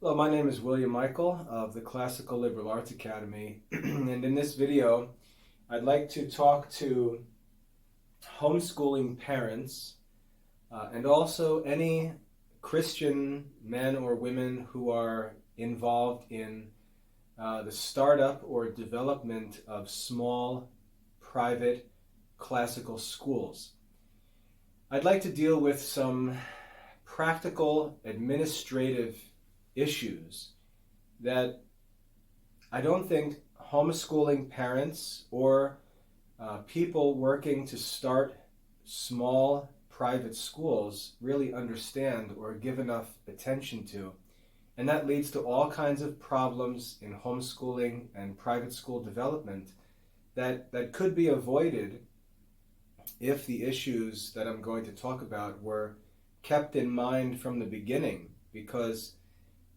Hello, my name is William Michael of the Classical Liberal Arts Academy, and in this video I'd like to talk to homeschooling parents and also any Christian men or women who are involved in the startup or development of small private classical schools. I'd like to deal with some practical administrative issues that I don't think homeschooling parents or people working to start small private schools really understand or give enough attention to. And that leads to all kinds of problems in homeschooling and private school development that could be avoided if the issues that I'm going to talk about were kept in mind from the beginning. Because,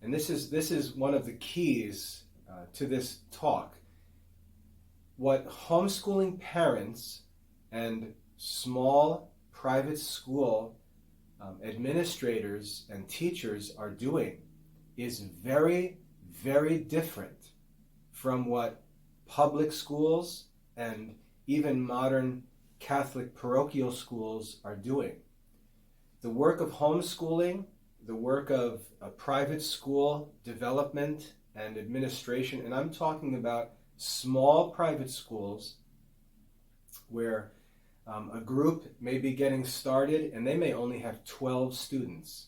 and this is one of the keys to this talk, what homeschooling parents and small private school administrators and teachers are doing is very, very different from what public schools and even modern Catholic parochial schools are doing. The work of homeschooling, the work of a private school development and administration, and I'm talking about small private schools where a group may be getting started and they may only have 12 students.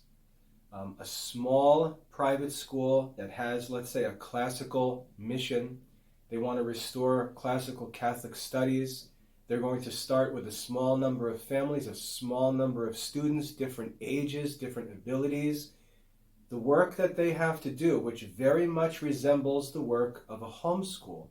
A small private school that has, let's say, a classical mission. They want to restore classical Catholic studies. They're going to start with a small number of families, a small number of students, different ages, different abilities. The work that they have to do, which very much resembles the work of a homeschool,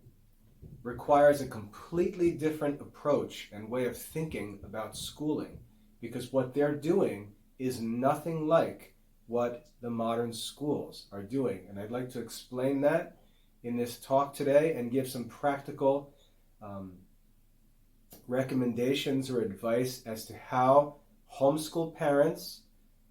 requires a completely different approach and way of thinking about schooling, because what they're doing is nothing like what the modern schools are doing. And I'd like to explain that in this talk today and give some practical recommendations or advice as to how homeschool parents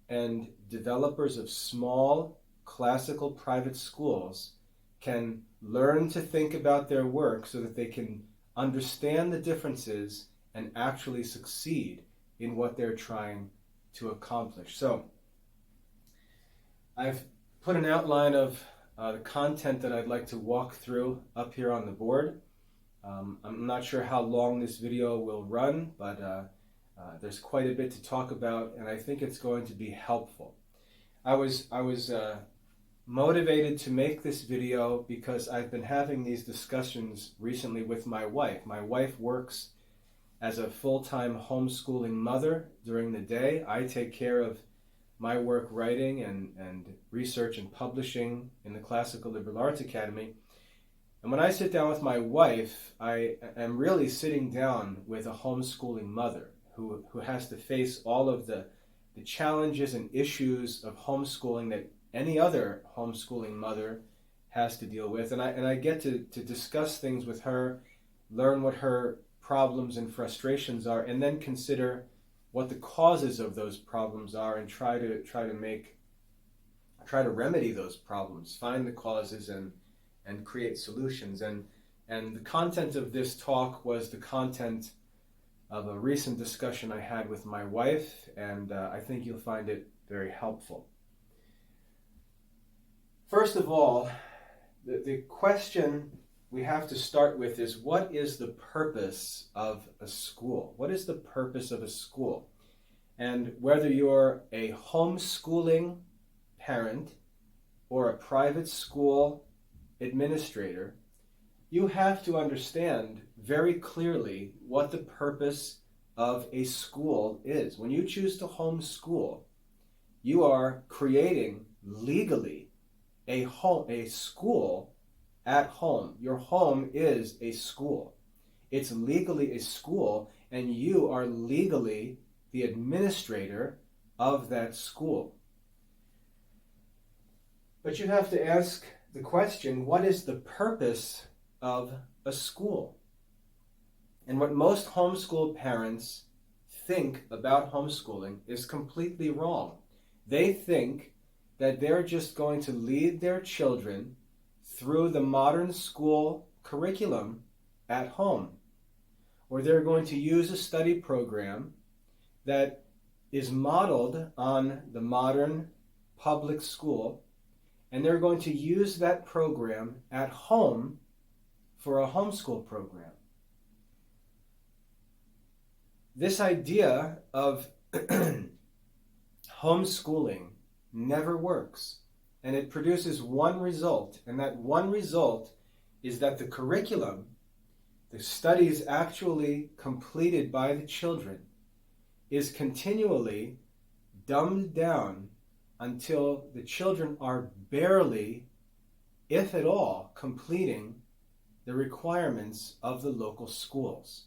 and developers of small classical private schools can learn to think about their work so that they can understand the differences and actually succeed in what they're trying to accomplish. So I've put an outline of the content that I'd like to walk through up here on the board. I'm not sure how long this video will run, but there's quite a bit to talk about, and I think it's going to be helpful. I was motivated to make this video because I've been having these discussions recently with my wife. My wife works as a full-time homeschooling mother during the day. I take care of my work writing and research and publishing in the Classical Liberal Arts Academy. And when I sit down with my wife, I am really sitting down with a homeschooling mother who has to face all of the challenges and issues of homeschooling that any other homeschooling mother has to deal with. And I get to discuss things with her, learn what her problems and frustrations are, and then consider what the causes of those problems are and try to remedy those problems, find the causes and create solutions. And the content of this talk was the content of a recent discussion I had with my wife, and I think you'll find it very helpful. First of all, the question we have to start with is, what is the purpose of a school? What is the purpose of a school? And whether you're a homeschooling parent or a private school administrator, you have to understand very clearly what the purpose of a school is. When you choose to homeschool, you are creating legally a school at home. Your home is a school. It's legally a school, and you are legally the administrator of that school. But you have to ask the question, what is the purpose of a school? And what most homeschool parents think about homeschooling is completely wrong. They think that they're just going to lead their children through the modern school curriculum at home, or they're going to use a study program that is modeled on the modern public school, and they're going to use that program at home for a homeschool program. This idea of homeschooling never works, and it produces one result, and that one result is that the curriculum, the studies actually completed by the children, is continually dumbed down until the children are barely, if at all, completing the requirements of the local schools.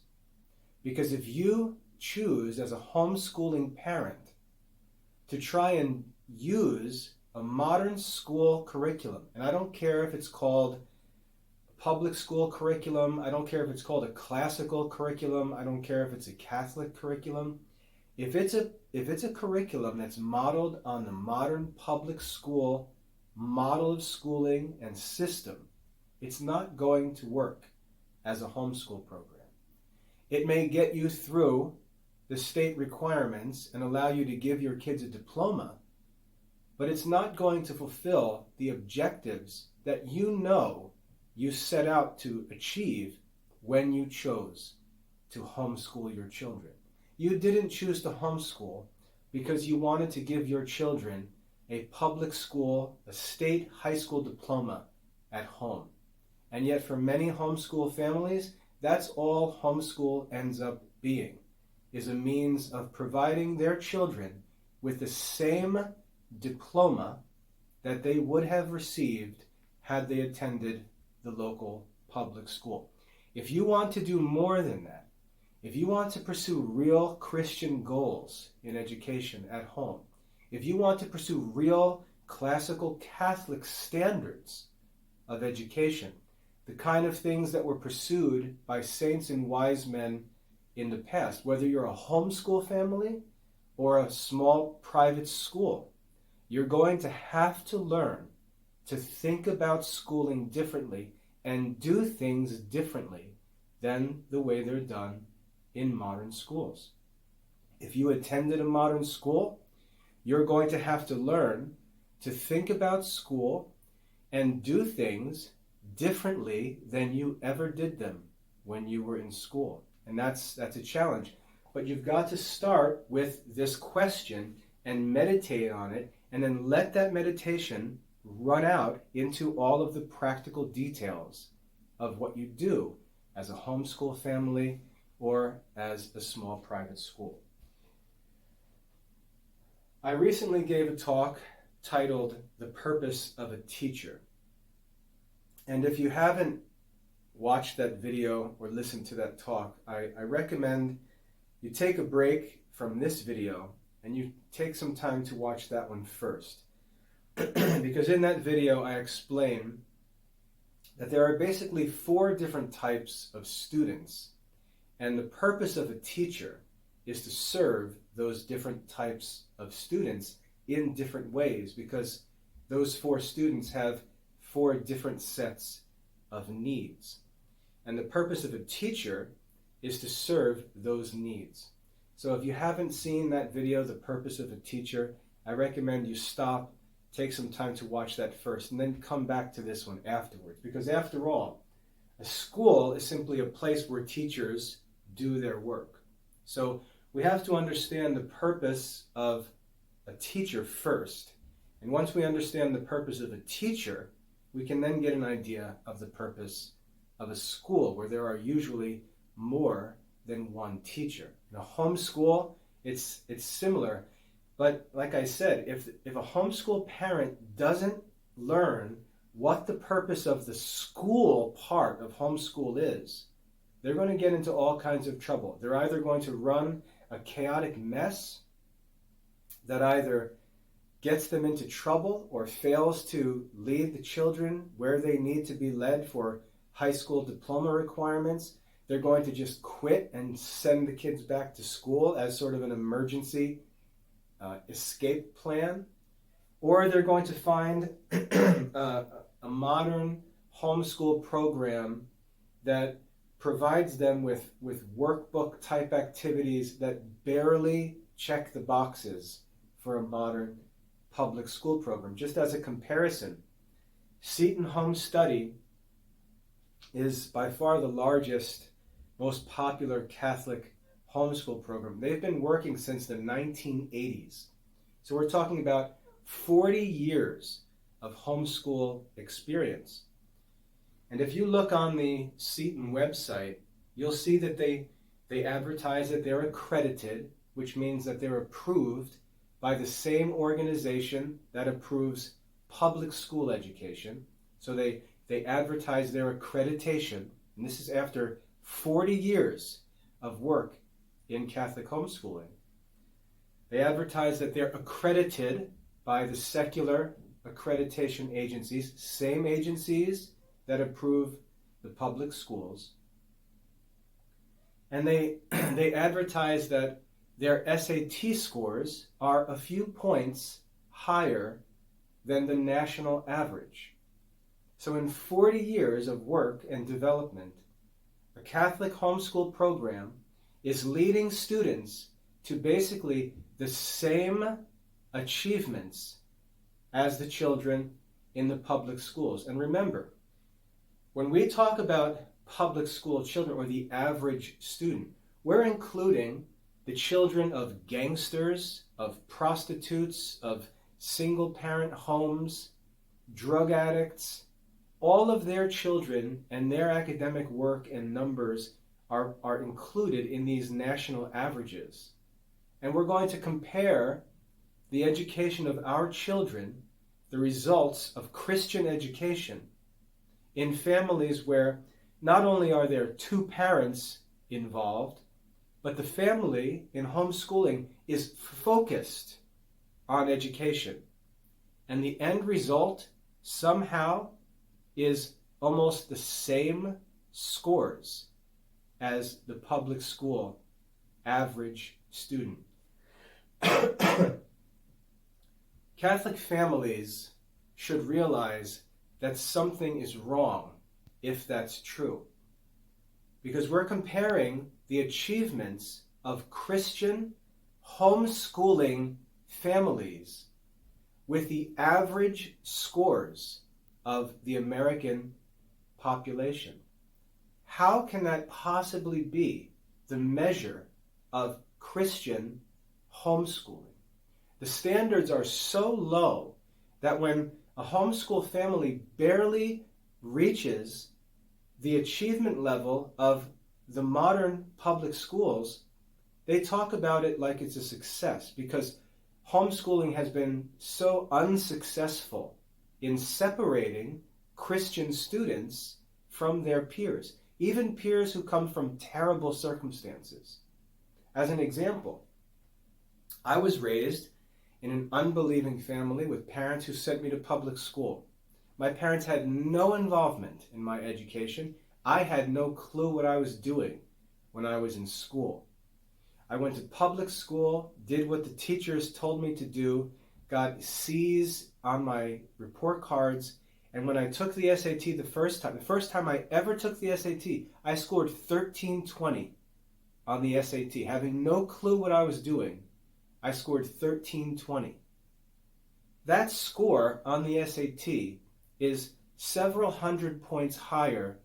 Because if you choose as a homeschooling parent to try and use a modern school curriculum, and I don't care if it's called public school curriculum, I don't care if it's called a classical curriculum, I don't care if it's a Catholic curriculum, if it's a curriculum that's modeled on the modern public school model of schooling and system, it's not going to work as a homeschool program. It may get you through the state requirements and allow you to give your kids a diploma, but it's not going to fulfill the objectives that you know you set out to achieve when you chose to homeschool your children. You didn't choose to homeschool because you wanted to give your children a public school, a state high school diploma at home. And yet for many homeschool families, that's all homeschool ends up being, is a means of providing their children with the same diploma that they would have received had they attended the local public school. If you want to do more than that, if you want to pursue real Christian goals in education at home, if you want to pursue real classical Catholic standards of education, the kind of things that were pursued by saints and wise men in the past, whether you're a homeschool family or a small private school, you're going to have to learn to think about schooling differently and do things differently than the way they're done in modern schools. If you attended a modern school, you're going to have to learn to think about school and do things differently than you ever did them when you were in school. And that's a challenge. But you've got to start with this question and meditate on it, and then let that meditation run out into all of the practical details of what you do as a homeschool family or as a small private school. I recently gave a talk titled "The Purpose of a Teacher." And if you haven't watched that video or listened to that talk, I recommend you take a break from this video and you take some time to watch that one first. Because in that video I explain that there are basically 4 different types of students, and the purpose of a teacher is to serve those different types of students in different ways, because those 4 students have 4 different sets of needs. And the purpose of a teacher is to serve those needs. So if you haven't seen that video, The Purpose of a Teacher, I recommend you stop, take some time to watch that first, and then come back to this one afterwards. Because after all, a school is simply a place where teachers do their work. So we have to understand the purpose of a teacher first. And once we understand the purpose of a teacher, we can then get an idea of the purpose of a school, where there are usually more than one teacher. In a homeschool, it's similar. But like I said, if a homeschool parent doesn't learn what the purpose of the school part of homeschool is, they're going to get into all kinds of trouble. They're either going to run a chaotic mess that either gets them into trouble or fails to lead the children where they need to be led for high school diploma requirements. They're going to just quit and send the kids back to school as sort of an emergency escape plan. or they're going to find a modern homeschool program that provides them with workbook type activities that barely check the boxes for a modern public school program. Just as a comparison, Seton Home Study is by far the largest, most popular Catholic homeschool program. They've been working since the 1980s. So we're talking about 40 years of homeschool experience. And if you look on the Seton website, you'll see that they advertise that they're accredited, which means that they're approved by the same organization that approves public school education. So they advertise their accreditation, and this is after 40 years of work in Catholic homeschooling. They advertise that they're accredited by the secular accreditation agencies, same agencies that approve the public schools. And they advertise that their SAT scores are a few points higher than the national average. So in 40 years of work and development, a Catholic homeschool program is leading students to basically the same achievements as the children in the public schools. And remember, when we talk about public school children or the average student, we're including the children of gangsters, of prostitutes, of single-parent homes, drug addicts. All of their children and their academic work and numbers are included in these national averages. And we're going to compare the education of our children, the results of Christian education, in families where not only are there two parents involved, but the family in homeschooling is focused on education. And the end result somehow is almost the same scores as the public school average student. Catholic families should realize that something is wrong if that's true. Because we're comparing the achievements of Christian homeschooling families with the average scores of the American population. How can that possibly be the measure of Christian homeschooling? The standards are so low that when a homeschool family barely reaches the achievement level of the modern public schools, they talk about it like it's a success, because homeschooling has been so unsuccessful in separating Christian students from their peers, even peers who come from terrible circumstances. As an example, I was raised in an unbelieving family with parents who sent me to public school. My parents had no involvement in my education. I had no clue what I was doing when I was in school. I went to public school, did what the teachers told me to do, got C's on my report cards, and when I took the SAT the first time I ever took the SAT, I scored 1320 on the SAT. Having no clue what I was doing, I scored 1320. That score on the SAT is several hundred points higher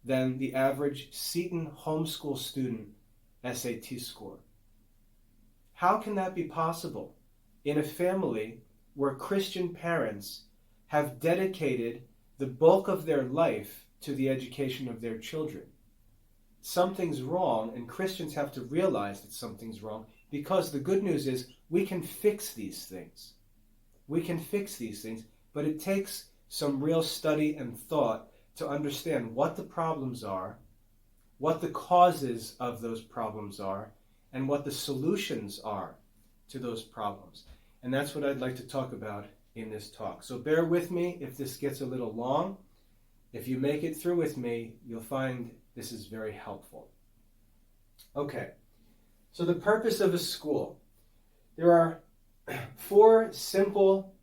than the average Seton homeschool student SAT score. How can that be possible in a family where Christian parents have dedicated the bulk of their life to the education of their children? Something's wrong, and Christians have to realize that something's wrong, because the good news is we can fix these things. We can fix these things, but it takes some real study and thought to understand what the problems are, what the causes of those problems are, and what the solutions are to those problems. And that's what I'd like to talk about in this talk. So bear with me if this gets a little long. If you make it through with me, you'll find this is very helpful. Okay, so the purpose of a school. There are 4 simple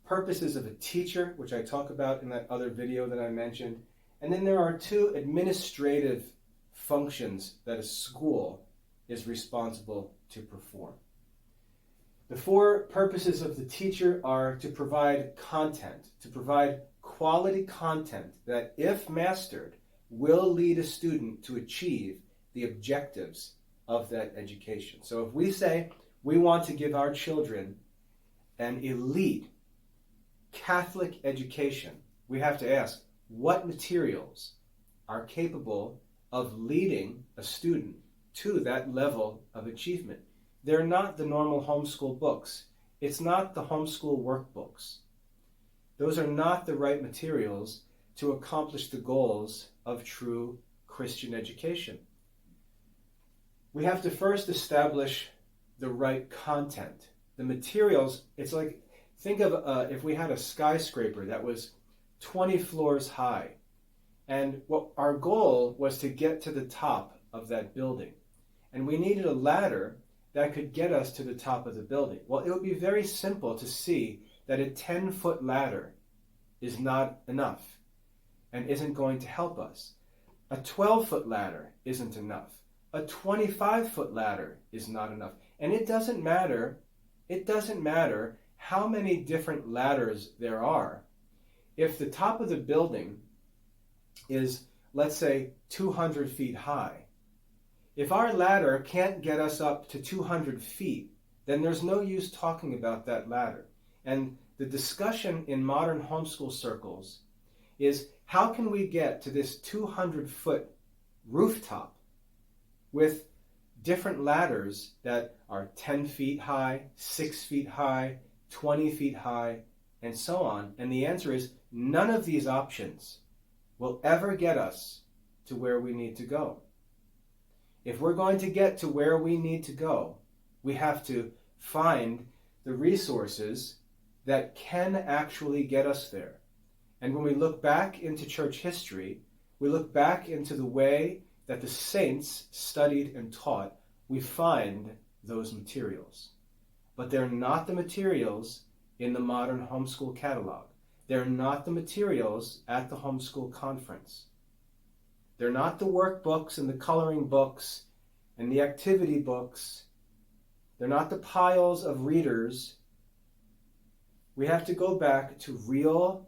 purposes of a teacher, which I talk about in that other video that I mentioned. And then there are 2 administrative functions that a school is responsible to perform. The 4 purposes of the teacher are to provide content, to provide quality content that, if mastered, will lead a student to achieve the objectives of that education. So if we say we want to give our children an elite Catholic education, we have to ask what materials are capable of leading a student to that level of achievement. They're not the normal homeschool books. It's not the homeschool workbooks. Those are not the right materials to accomplish the goals of true Christian education. We have to first establish the right content. The materials, it's like, think of if we had a skyscraper that was 20 floors high, and what our goal was to get to the top of that building. And we needed a ladder that could get us to the top of the building. Well, it would be very simple to see that a 10-foot ladder is not enough and isn't going to help us. A 12-foot ladder isn't enough. A 25-foot ladder is not enough. And it doesn't matter how many different ladders there are. If the top of the building is, let's say, 200 feet high, if our ladder can't get us up to 200 feet, then there's no use talking about that ladder. And the discussion in modern homeschool circles is, how can we get to this 200-foot rooftop with different ladders that are 10 feet high, 6 feet high, 20 feet high, and so on? And the answer is, none of these options will ever get us to where we need to go. If we're going to get to where we need to go, we have to find the resources that can actually get us there. And when we look back into church history, we look back into the way that the saints studied and taught, we find those materials. But they're not the materials in the modern homeschool catalog. They're not the materials at the homeschool conference. They're not the workbooks and the coloring books and the activity books. They're not the piles of readers. We have to go back to real,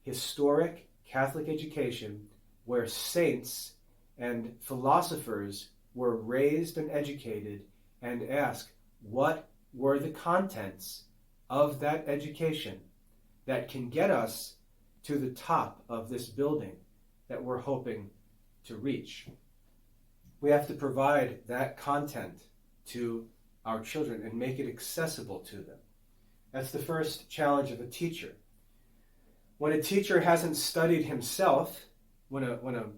historic Catholic education where saints and philosophers were raised and educated, and ask, what were the contents of that education that can get us to the top of this building that we're hoping to reach? We have to provide that content to our children and make it accessible to them. That's the first challenge of a teacher. When a teacher hasn't studied himself, when the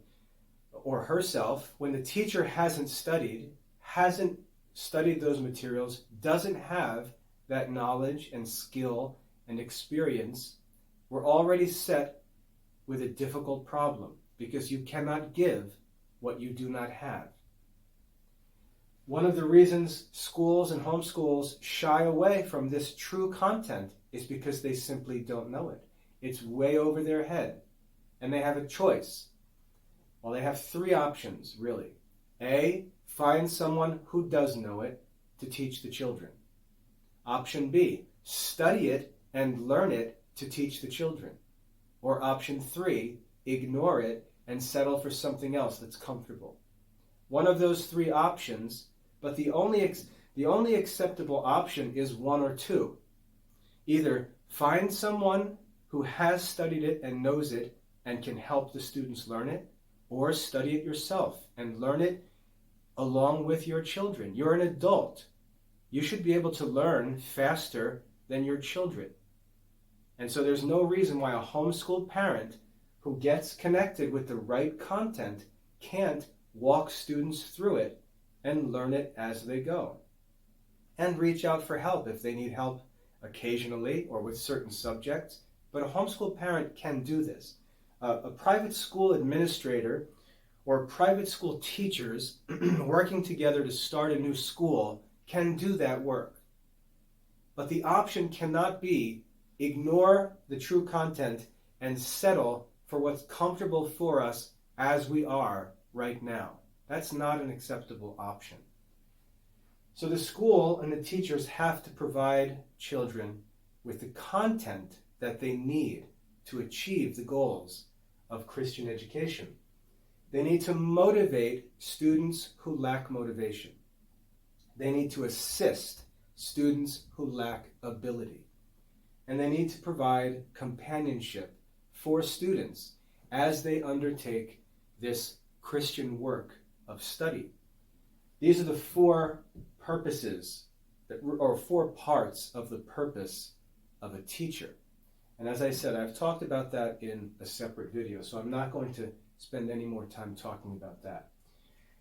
teacher hasn't studied those materials, doesn't have that knowledge and skill and experience, we're already set with a difficult problem, because you cannot give what you do not have. One of the reasons schools and homeschools shy away from this true content is because they simply don't know it. It's way over their head, and they have a choice. Well, they have 3 options, really. A, find someone who does know it to teach the children. Option B, study it and learn it to teach the children. Or option 3, ignore it and settle for something else that's comfortable. One of those 3 options, but the only acceptable option is 1 or 2. Either find someone who has studied it and knows it and can help the students learn it, or study it yourself and learn it along with your children. You're an adult. You should be able to learn faster than your children. And so there's no reason why a homeschool parent who gets connected with the right content can't walk students through it and learn it as they go. And reach out for help if they need help occasionally or with certain subjects. But a homeschool parent can do this. A private school administrator or private school teachers working together to start a new school can do that work. But the option cannot be ignore the true content and settle for what's comfortable for us as we are right now. That's not an acceptable option. So the school and the teachers have to provide children with the content that they need to achieve the goals of Christian education. They need to motivate students who lack motivation. They need to assist students who lack ability. And they need to provide companionship for students as they undertake this Christian work of study. These are the four purposes, or four parts of the purpose of a teacher. And as I said, I've talked about that in a separate video, so I'm not going to spend any more time talking about that.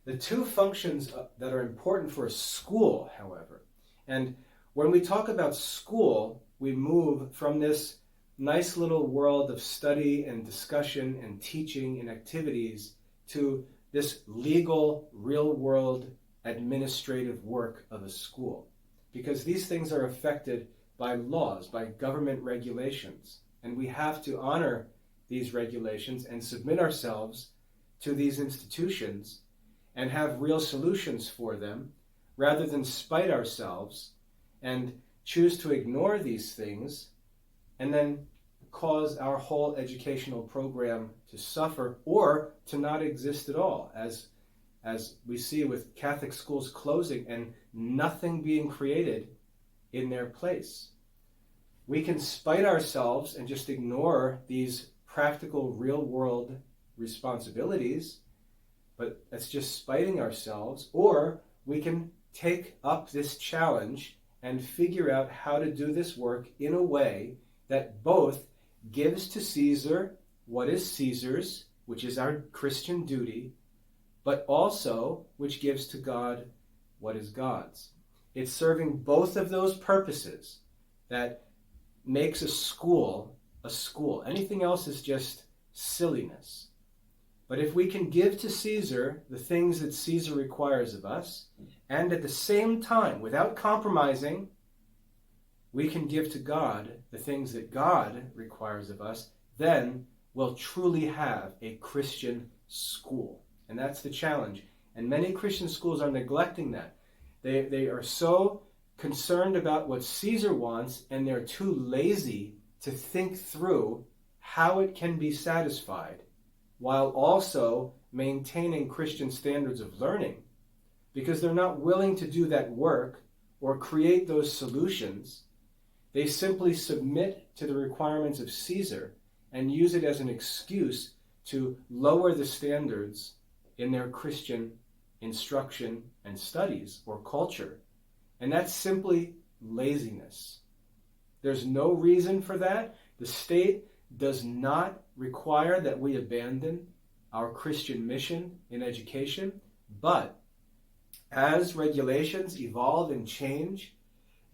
The two functions that are important for a school, however, and when we talk about school, we move from this nice little world of study and discussion and teaching and activities to this legal, real-world, administrative work of a school. Because these things are affected by laws, by government regulations, and we have to honor these regulations and submit ourselves to these institutions and have real solutions for them, rather than spite ourselves and choose to ignore these things and then cause our whole educational program to suffer or to not exist at all, as we see with Catholic schools closing and nothing being created in their place. We can spite ourselves and just ignore these practical, real-world responsibilities, but that's just spiting ourselves, or we can take up this challenge and figure out how to do this work in a way that both gives to Caesar what is Caesar's, which is our Christian duty, but also which gives to God what is God's. It's serving both of those purposes that makes a school a school. Anything else is just silliness. But if we can give to Caesar the things that Caesar requires of us, and at the same time, without compromising, we can give to God the things that God requires of us, then we'll truly have a Christian school. And that's the challenge. And many Christian schools are neglecting that. They are so concerned about what Caesar wants, and they're too lazy to think through how it can be satisfied, while also maintaining Christian standards of learning, because they're not willing to do that work or create those solutions. They simply submit to the requirements of Caesar and use it as an excuse to lower the standards in their Christian instruction and studies or culture. And that's simply laziness. There's no reason for that. The state does not require that we abandon our Christian mission in education, but as regulations evolve and change,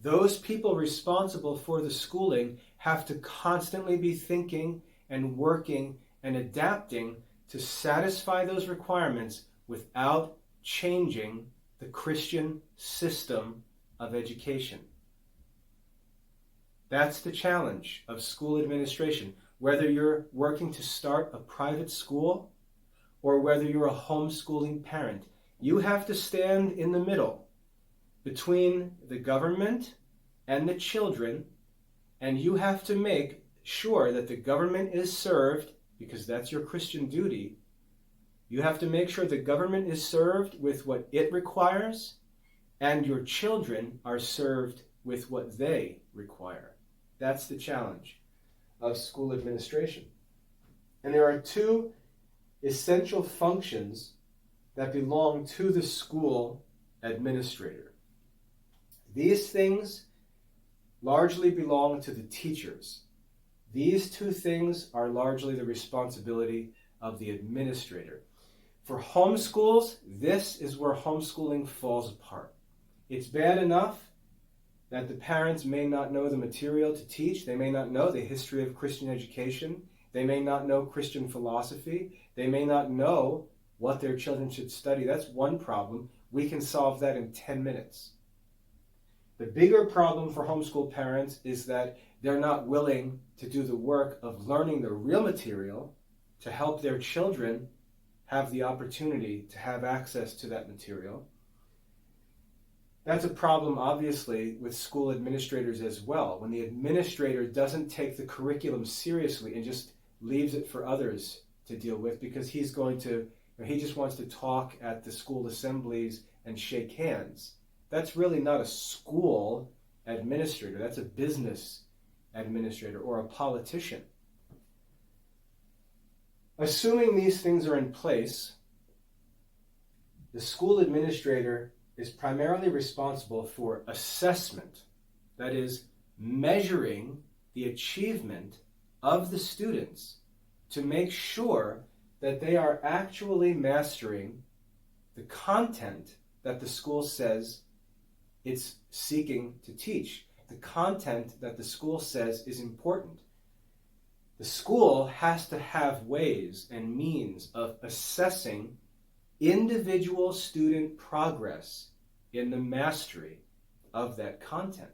those people responsible for the schooling have to constantly be thinking and working and adapting to satisfy those requirements without changing the Christian system of education. That's the challenge of school administration. Whether you're working to start a private school or whether you're a homeschooling parent, you have to stand in the middle between the government and the children, and you have to make sure that the government is served, because that's your Christian duty. You have to make sure the government is served with what it requires, and your children are served with what they require. That's the challenge of school administration. And there are two essential functions that belong to the school administrator. These things largely belong to the teachers. These two things are largely the responsibility of the administrator. For homeschools, this is where homeschooling falls apart. It's bad enough that the parents may not know the material to teach. They may not know the history of Christian education. They may not know Christian philosophy. They may not know what their children should study. That's one problem. We can solve that in 10 minutes. The bigger problem for homeschool parents is that They're not willing to do the work of learning the real material to help their children have the opportunity to have access to that material. That's a problem, obviously, with school administrators as well. When the administrator doesn't take the curriculum seriously and just leaves it for others to deal with because he just wants to talk at the school assemblies and shake hands. That's really not a school administrator. That's a business administrator or a politician. Assuming these things are in place, the school administrator is primarily responsible for assessment, that is, measuring the achievement of the students to make sure that they are actually mastering the content that the school says it's seeking to teach, the content that the school says is important. The school has to have ways and means of assessing individual student progress in the mastery of that content.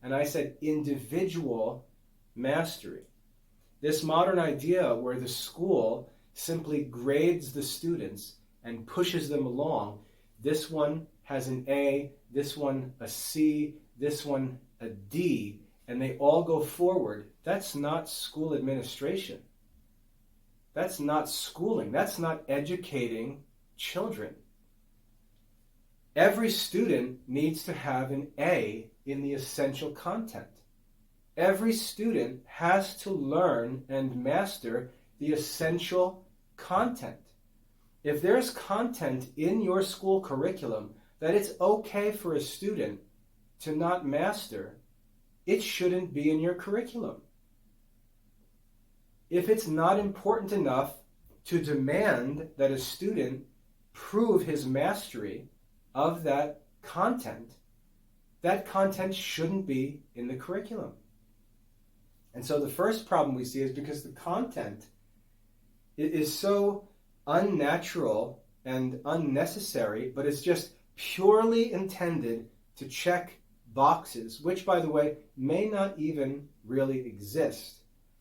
And I said individual mastery. This modern idea where the school simply grades the students and pushes them along, this one has an A, this one a C, this one a D, and they all go forward, that's not school administration. That's not schooling. That's not educating children. Every student needs to have an A in the essential content. Every student has to learn and master the essential content. If there's content in your school curriculum that it's okay for a student to not master, it shouldn't be in your curriculum. If it's not important enough to demand that a student prove his mastery of that content shouldn't be in the curriculum. And so the first problem we see is because the content is so unnatural and unnecessary, but it's just purely intended to check boxes, which, by the way, may not even really exist.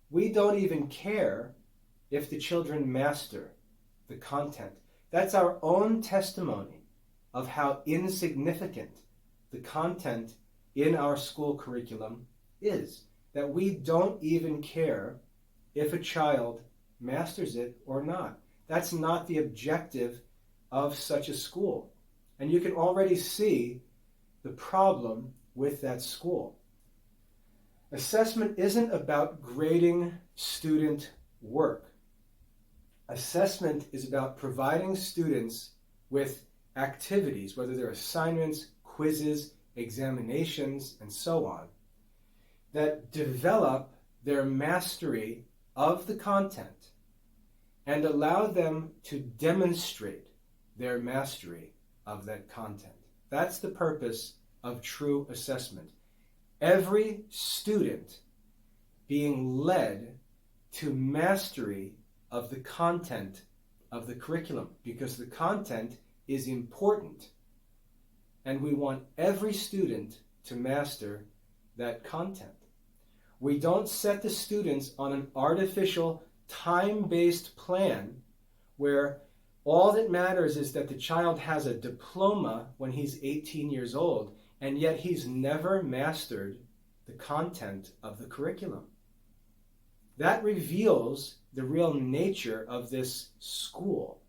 We don't even care if the children master the content. That's our own testimony of how insignificant the content in our school curriculum is, that we don't even care if a child masters it or not. That's not the objective of such a school. And you can already see the problem with that school. Assessment isn't about grading student work. Assessment is about providing students with activities, whether they're assignments, quizzes, examinations, and so on, that develop their mastery of the content and allow them to demonstrate their mastery of that content. That's the purpose of true assessment. Every student being led to mastery of the content of the curriculum, because the content is important, and we want every student to master that content. We don't set the students on an artificial, time-based plan where all that matters is that the child has a diploma when he's 18 years old, and yet he's never mastered the content of the curriculum. That reveals the real nature of this school,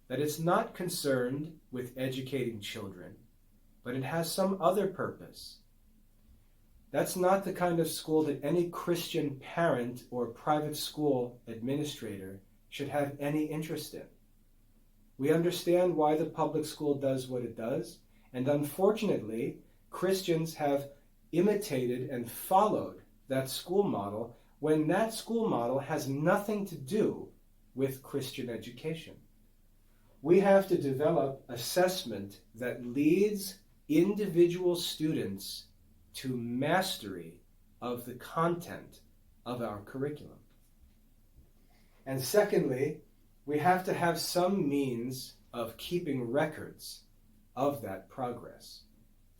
that it's not concerned with educating children, but it has some other purpose. That's not the kind of school that any Christian parent or private school administrator should have any interest in. We understand why the public school does what it does, and unfortunately, Christians have imitated and followed that school model when that school model has nothing to do with Christian education. We have to develop assessment that leads individual students to mastery of the content of our curriculum. And secondly, we have to have some means of keeping records of that progress.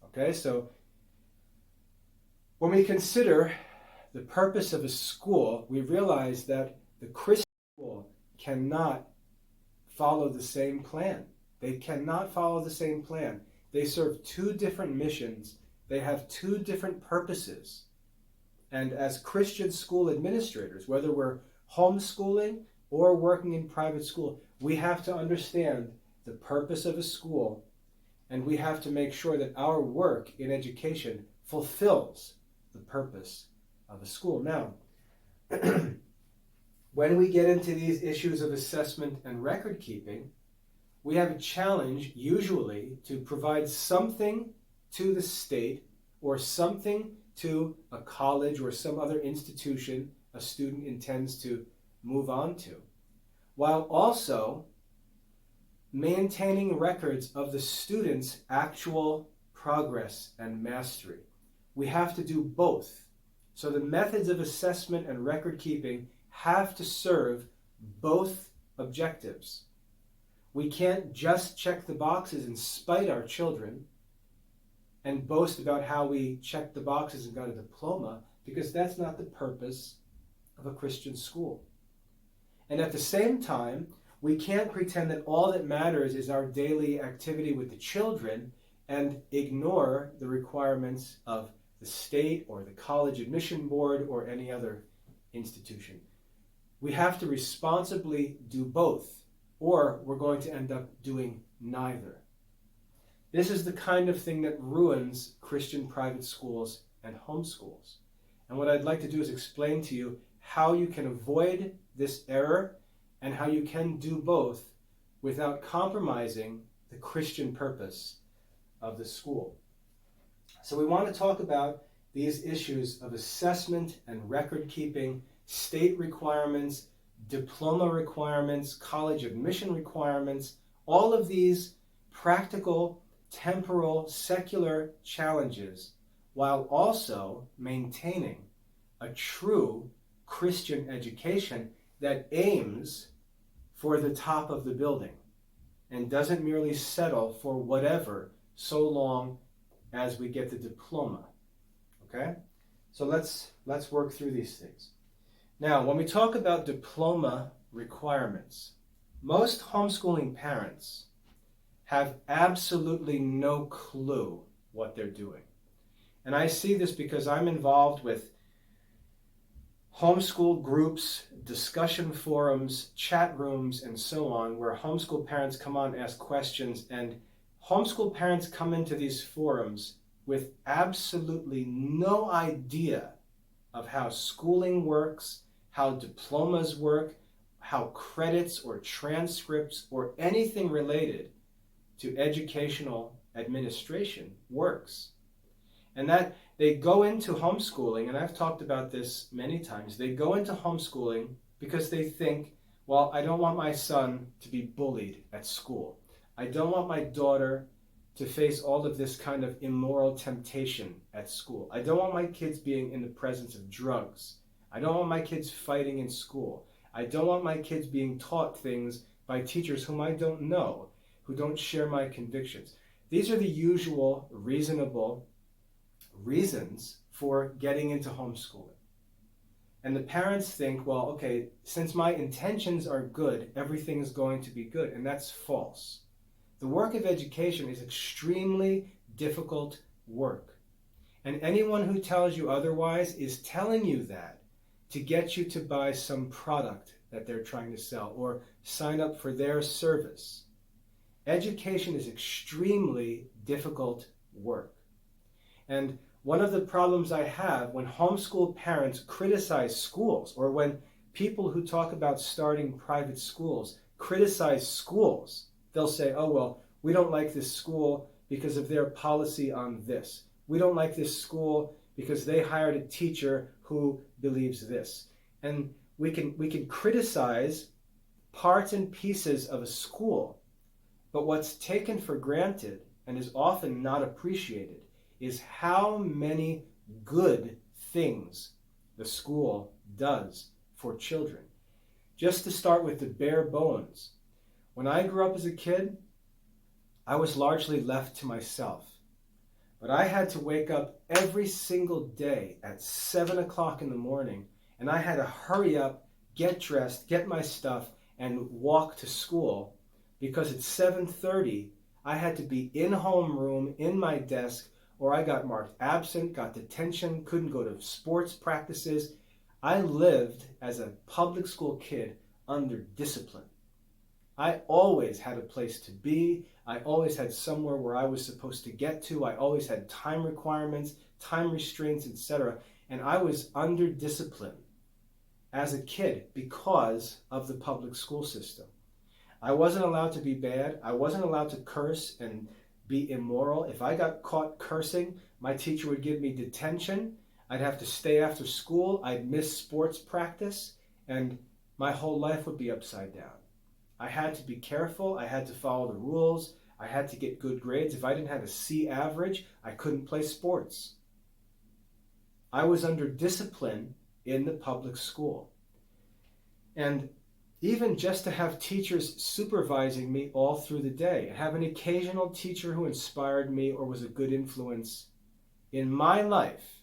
Okay, so when we consider the purpose of a school, we realize that the Christian school cannot follow the same plan. They cannot follow the same plan. They serve two different missions. They have two different purposes. And as Christian school administrators, whether we're homeschooling or working in private school, we have to understand the purpose of a school, and we have to make sure that our work in education fulfills the purpose of a school. Now, when we get into these issues of assessment and record keeping, we have a challenge usually to provide something to the state or something to a college or some other institution a student intends to move on to, while also maintaining records of the student's actual progress and mastery. We have to do both. So the methods of assessment and record keeping have to serve both objectives. We can't just check the boxes and spite our children and boast about how we checked the boxes and got a diploma, because that's not the purpose of a Christian school. And at the same time, we can't pretend that all that matters is our daily activity with the children and ignore the requirements of the state or the college admission board or any other institution. We have to responsibly do both, or we're going to end up doing neither. This is the kind of thing that ruins Christian private schools and homeschools. And what I'd like to do is explain to you how you can avoid this error and how you can do both without compromising the Christian purpose of the school. So we want to talk about these issues of assessment and record keeping, state requirements, diploma requirements, college admission requirements, all of these practical, temporal, secular challenges, while also maintaining a true Christian education that aims for the top of the building and doesn't merely settle for whatever so long as we get the diploma. Okay? So let's work through these things. Now, when we talk about diploma requirements, most homeschooling parents have absolutely no clue what they're doing. And I see this because I'm involved with homeschool groups, discussion forums, chat rooms, and so on, where homeschool parents come on and ask questions, and homeschool parents come into these forums with absolutely no idea of how schooling works, how diplomas work, how credits or transcripts or anything related to educational administration works. And that they go into homeschooling, and I've talked about this many times, they go into homeschooling because they think, well, I don't want my son to be bullied at school. I don't want my daughter to face all of this kind of immoral temptation at school. I don't want my kids being in the presence of drugs. I don't want my kids fighting in school. I don't want my kids being taught things by teachers whom I don't know, who don't share my convictions. These are the usual reasonable reasons for getting into homeschooling. And the parents think, well, okay, since my intentions are good, everything is going to be good. And that's false. The work of education is extremely difficult work. And anyone who tells you otherwise is telling you that to get you to buy some product that they're trying to sell or sign up for their service. Education is extremely difficult work. And one of the problems I have when homeschool parents criticize schools, or when people who talk about starting private schools criticize schools, they'll say, oh, well, we don't like this school because of their policy on this. We don't like this school because they hired a teacher who believes this. And we can criticize parts and pieces of a school, but what's taken for granted and is often not appreciated is how many good things the school does for children. Just to start with the bare bones. When I grew up as a kid, I was largely left to myself. But I had to wake up every single day at 7 o'clock in the morning, and I had to hurry up, get dressed, get my stuff, and walk to school, because at 7:30 I had to be in homeroom, in my desk, or I got marked absent, got detention, couldn't go to sports practices. I lived as a public school kid under discipline. I always had a place to be. I always had somewhere where I was supposed to get to. I always had time requirements, time restraints, etc. And I was under discipline as a kid because of the public school system. I wasn't allowed to be bad. I wasn't allowed to curse and be immoral. If I got caught cursing, my teacher would give me detention. I'd have to stay after school. I'd miss sports practice, and my whole life would be upside down. I had to be careful. I had to follow the rules. I had to get good grades. If I didn't have a C average, I couldn't play sports. I was under discipline in the public school. And even just to have teachers supervising me all through the day, and have an occasional teacher who inspired me or was a good influence in my life,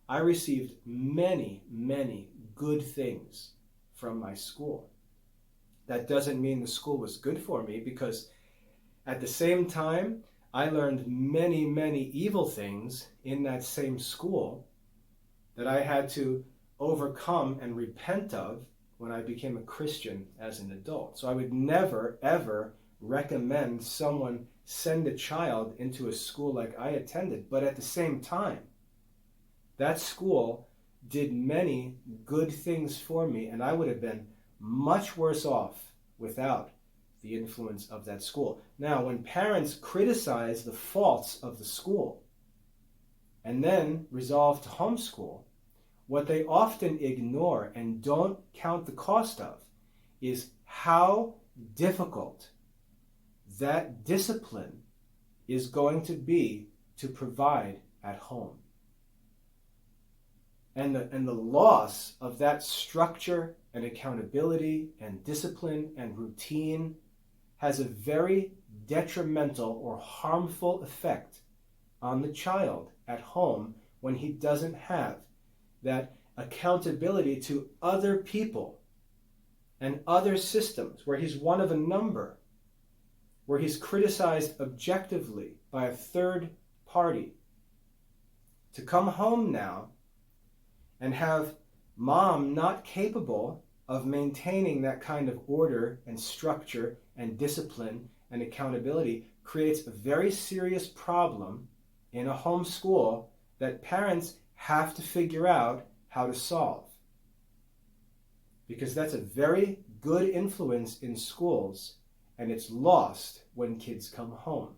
I received many, many good things from my school. That doesn't mean the school was good for me, because at the same time, I learned many, many evil things in that same school that I had to overcome and repent of when I became a Christian as an adult. So I would never, ever recommend someone send a child into a school like I attended. But at the same time, that school did many good things for me, and I would have been much worse off without the influence of that school. Now, when parents criticize the faults of the school and then resolve to homeschool, what they often ignore and don't count the cost of is how difficult that discipline is going to be to provide at home. And the loss of that structure and accountability and discipline and routine has a very detrimental or harmful effect on the child at home when he doesn't have that accountability to other people and other systems, where he's one of a number, where he's criticized objectively by a third party. To come home now and have mom not capable of maintaining that kind of order and structure and discipline and accountability creates a very serious problem in a home school that parents have to figure out how to solve. Because that's a very good influence in schools, and it's lost when kids come home.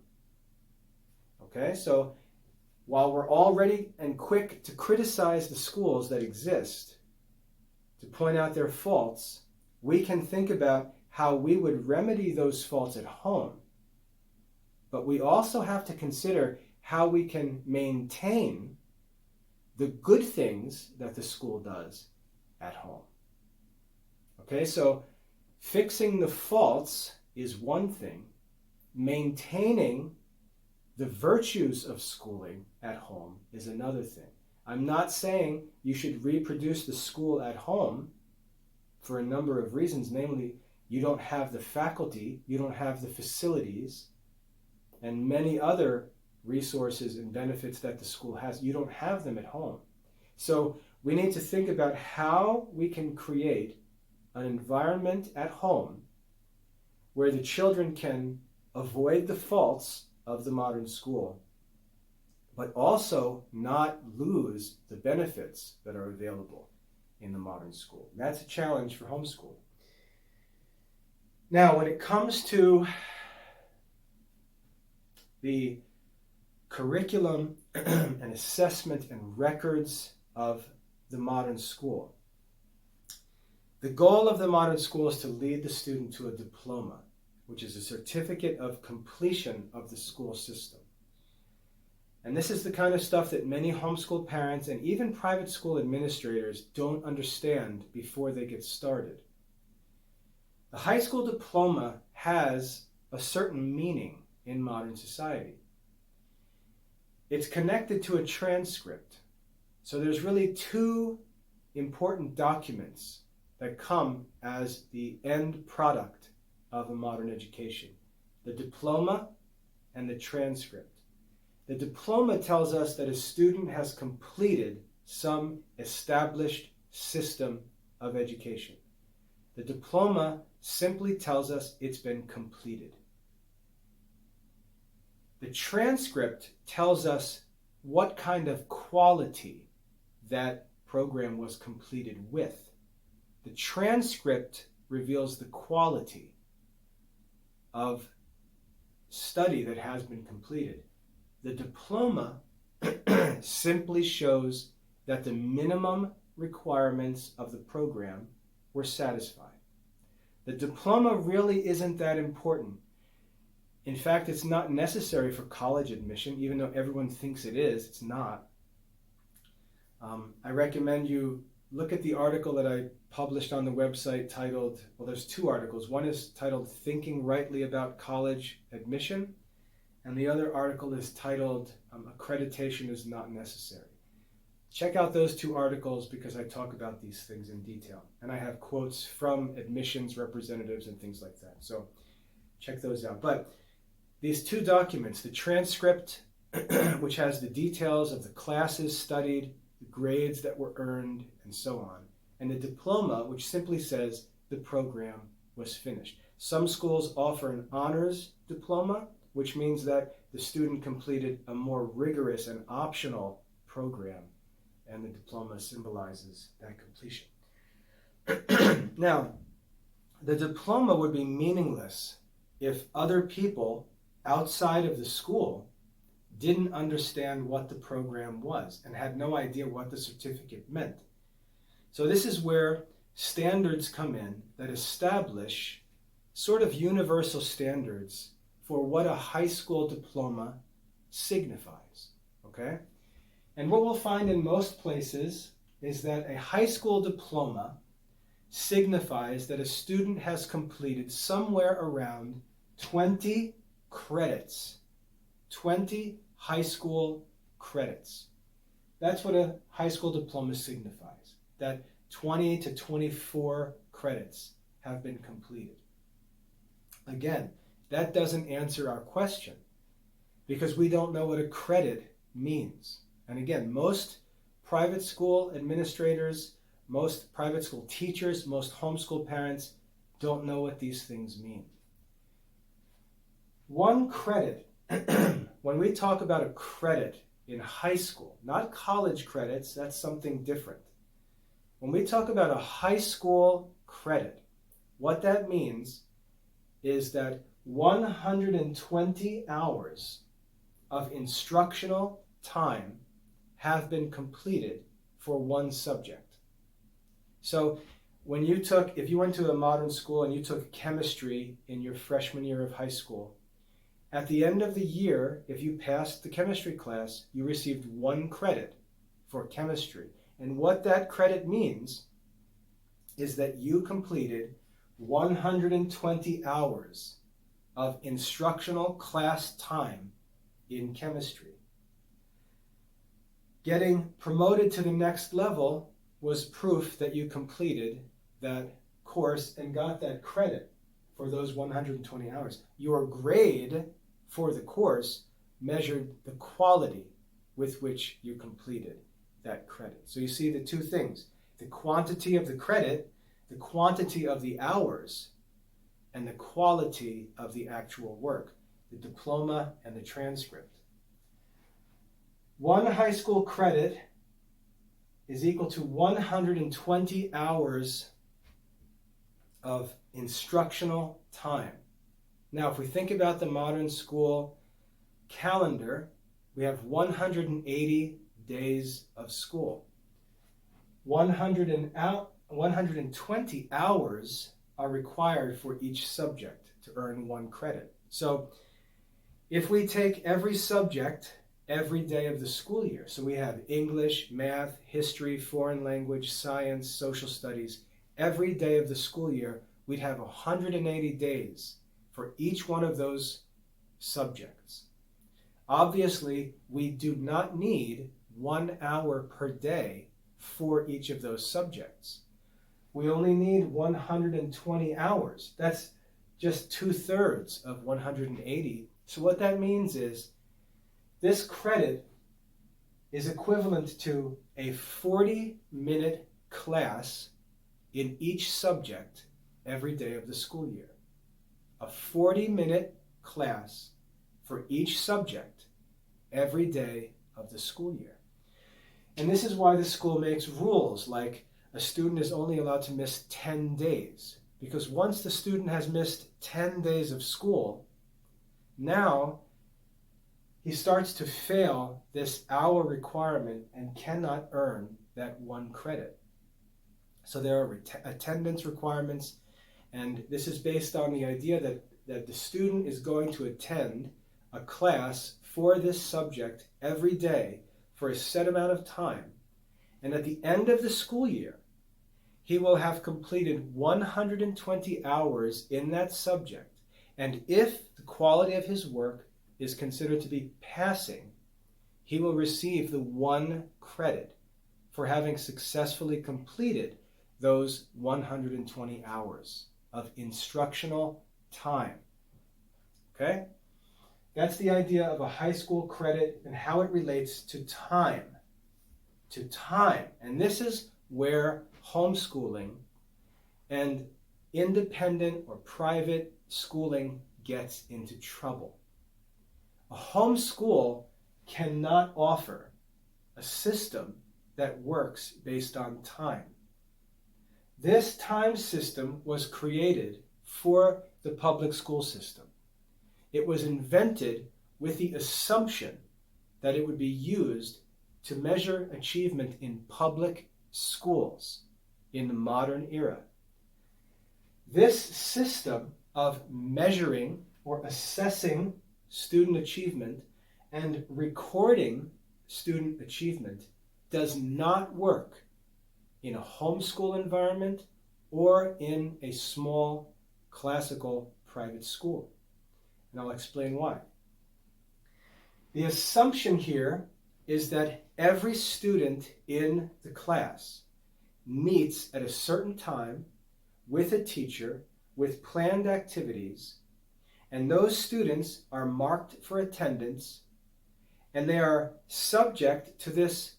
Okay, so while we're all ready and quick to criticize the schools that exist, to point out their faults, we can think about how we would remedy those faults at home. But we also have to consider how we can maintain the good things that the school does at home. Okay, so fixing the faults is one thing. Maintaining the virtues of schooling at home is another thing. I'm not saying you should reproduce the school at home for a number of reasons. Namely, you don't have the faculty, you don't have the facilities, and many other resources and benefits that the school has. You don't have them at home. So we need to think about how we can create an environment at home where the children can avoid the faults of the modern school, but also not lose the benefits that are available in the modern school. And that's a challenge for homeschooling. Now, when it comes to the curriculum and assessment and records of the modern school, the goal of the modern school is to lead the student to a diploma, which is a certificate of completion of the school system. And this is the kind of stuff that many homeschool parents and even private school administrators don't understand before they get started. The high school diploma has a certain meaning in modern society. it's connected to a transcript. So there's really two important documents that come as the end product of a modern education: the diploma and the transcript. The diploma tells us that a student has completed some established system of education. The diploma simply tells us it's been completed. The transcript tells us what kind of quality that program was completed with. The transcript reveals the quality of study that has been completed. The diploma simply shows that the minimum requirements of the program were satisfied. The diploma really isn't that important. In fact, it's not necessary for college admission, even though everyone thinks it is. It's not. I recommend you look at the article that I published on the website titled, well, there's two articles. One is titled Thinking Rightly About College Admission, and the other article is titled Accreditation is Not Necessary. Check out those two articles because I talk about these things in detail. And I have quotes from admissions representatives and things like that. So check those out. But these two documents, the transcript, which has the details of the classes studied, the grades that were earned, and so on, and the diploma, which simply says the program was finished. Some schools offer an honors diploma, which means that the student completed a more rigorous and optional program, and the diploma symbolizes that completion. Now, the diploma would be meaningless if other people outside of the school didn't understand what the program was and had no idea what the certificate meant. So this is where standards come in that establish sort of universal standards for what a high school diploma signifies, okay? And what we'll find in most places is that a high school diploma signifies that a student has completed somewhere around 20 credits, 20 high school credits. That's what a high school diploma signifies, that 20 to 24 credits have been completed. Again, that doesn't answer our question because we don't know what a credit means. And again, most private school administrators, most private school teachers, most homeschool parents don't know what these things mean. One credit, when we talk about a credit in high school, not college credits, that's something different. When we talk about a high school credit, what that means is that 120 hours of instructional time have been completed for one subject. So if you went to a modern school and you took chemistry in your freshman year of high school, at the end of the year, if you passed the chemistry class, you received 1 credit for chemistry. And what that credit means is that you completed 120 hours of instructional class time in chemistry. Getting promoted to the next level was proof that you completed that course and got that credit for those 120 hours. Your grade for the course measured the quality with which you completed that credit. So you see the two things, the quantity of the credit, the quantity of the hours, and the quality of the actual work, the diploma and the transcript. One high school credit is equal to 120 hours of instructional time. Now, if we think about the modern school calendar, we have 180 days of school. 120 hours are required for each subject to earn 1 credit. So if we take every subject every day of the school year, so we have English, math, history, foreign language, science, social studies, every day of the school year, we'd have 180 days for each one of those subjects. Obviously, we do not need 1 hour per day for each of those subjects. We only need 120 hours. That's just 2/3 of 180. So what that means is this credit is equivalent to a 40-minute class in each subject every day of the school year. A 40-minute class for each subject every day of the school year. And this is why the school makes rules like a student is only allowed to miss 10 days. Because once the student has missed 10 days of school, now he starts to fail this hour requirement and cannot earn that 1 credit. So there are attendance requirements, and this is based on the idea that the student is going to attend a class for this subject every day for a set amount of time. And at the end of the school year, he will have completed 120 hours in that subject. And if the quality of his work is considered to be passing, he will receive the 1 credit for having successfully completed those 120 hours of instructional time. Okay? That's the idea of a high school credit and how it relates to time. To time. And this is where homeschooling and independent or private schooling gets into trouble. A homeschool cannot offer a system that works based on time. This time system was created for the public school system. It was invented with the assumption that it would be used to measure achievement in public schools in the modern era. This system of measuring or assessing student achievement and recording student achievement does not work in a homeschool environment or in a small classical private school. And I'll explain why. The assumption here is that every student in the class meets at a certain time with a teacher with planned activities, and those students are marked for attendance, and they are subject to this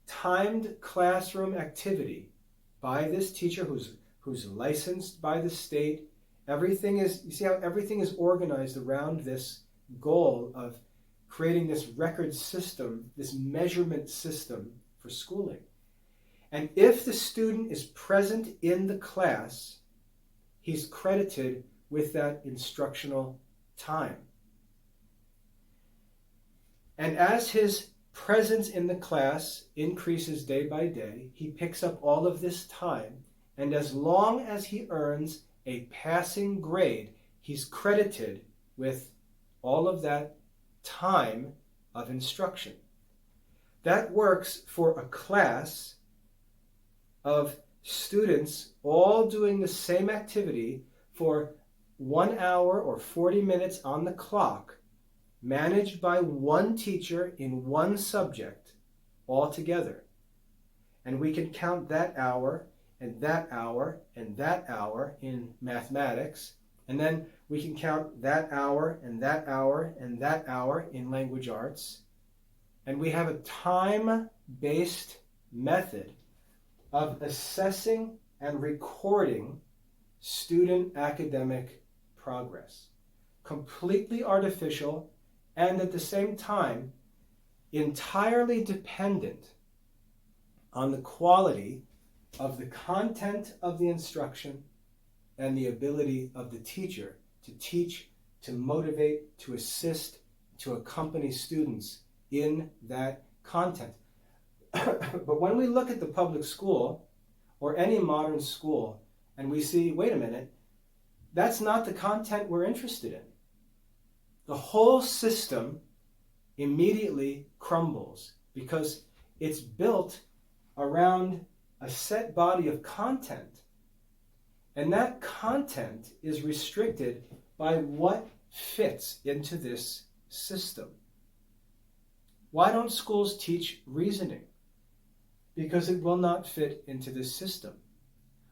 timed classroom activity by this teacher who's licensed by the state. Everything is, you see how everything is organized around this goal of creating this record system, this measurement system for schooling. And if the student is present in the class, he's credited with that instructional time. And as his presence in the class increases day by day, he picks up all of this time, and as long as he earns a passing grade, he's credited with all of that time of instruction. That works for a class of students all doing the same activity for 1 hour or 40 minutes on the clock, managed by one teacher in one subject all together. And we can count that hour and that hour and that hour in mathematics, and then we can count that hour and that hour and that hour in language arts. And we have a time-based method of assessing and recording student academic progress. Completely artificial, and at the same time, entirely dependent on the quality of the content of the instruction and the ability of the teacher to teach, to motivate, to assist, to accompany students in that content. But when we look at the public school or any modern school and we see, wait a minute, that's not the content we're interested in, the whole system immediately crumbles because it's built around a set body of content, and that content is restricted by what fits into this system. Why don't schools teach reasoning? Because it will not fit into this system.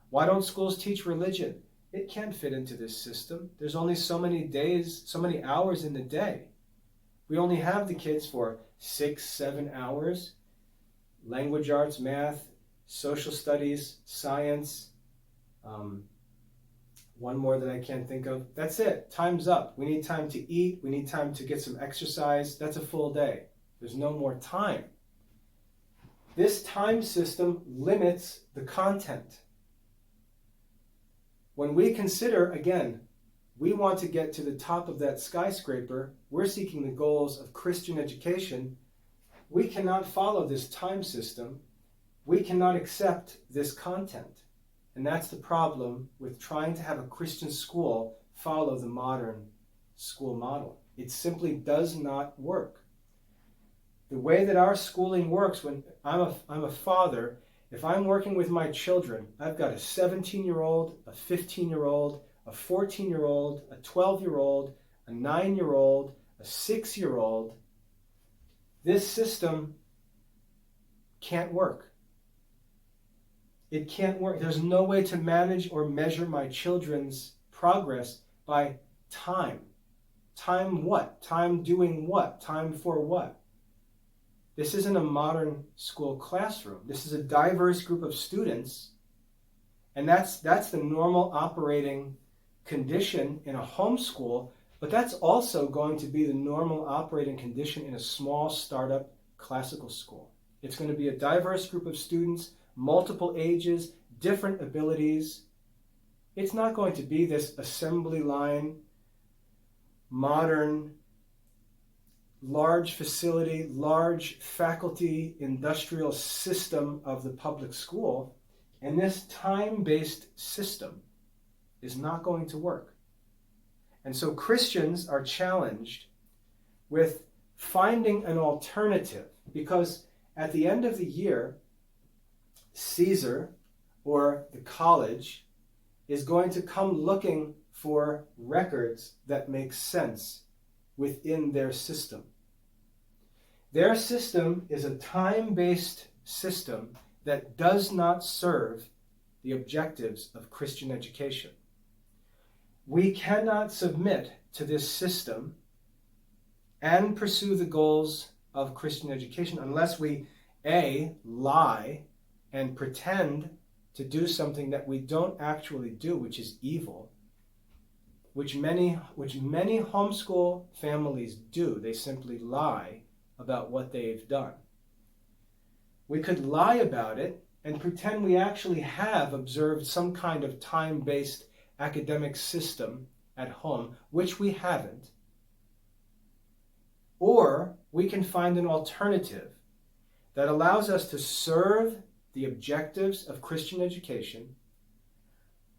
Why don't schools teach religion? It can't fit into this system. There's only so many days, so many hours in the day. We only have the kids for 6, 7 hours. Language arts, math, social studies, science, one more that I can't think of. That's it. Time's up. We need time to eat. We need time to get some exercise. That's a full day. There's no more time. This time system limits the content. When we consider, again, we want to get to the top of that skyscraper, we're seeking the goals of Christian education, we cannot follow this time system. We cannot accept this content. And that's the problem with trying to have a Christian school follow the modern school model. It simply does not work. The way that our schooling works, when I'm a father, if I'm working with my children, I've got a 17-year-old, a 15-year-old, a 14-year-old, a 12-year-old, a 9-year-old, a 6-year-old. This system can't work. It can't work. There's no way to manage or measure my children's progress by time. Time what? Time doing what? Time for what? This isn't a modern school classroom. This is a diverse group of students, and that's the normal operating condition in a homeschool, but that's also going to be the normal operating condition in a small startup classical school. It's going to be a diverse group of students, multiple ages, different abilities. It's not going to be this assembly line, modern, large facility, large faculty, industrial system of the public school. And this time-based system is not going to work. And so Christians are challenged with finding an alternative, because at the end of the year, Caesar or the college is going to come looking for records that make sense within their system. Their system is a time-based system that does not serve the objectives of Christian education. We cannot submit to this system and pursue the goals of Christian education unless we, A, lie and pretend to do something that we don't actually do, which is evil, which many homeschool families do. They simply lie about what they've done. We could lie about it and pretend we actually have observed some kind of time-based academic system at home, which we haven't. Or we can find an alternative that allows us to serve the objectives of Christian education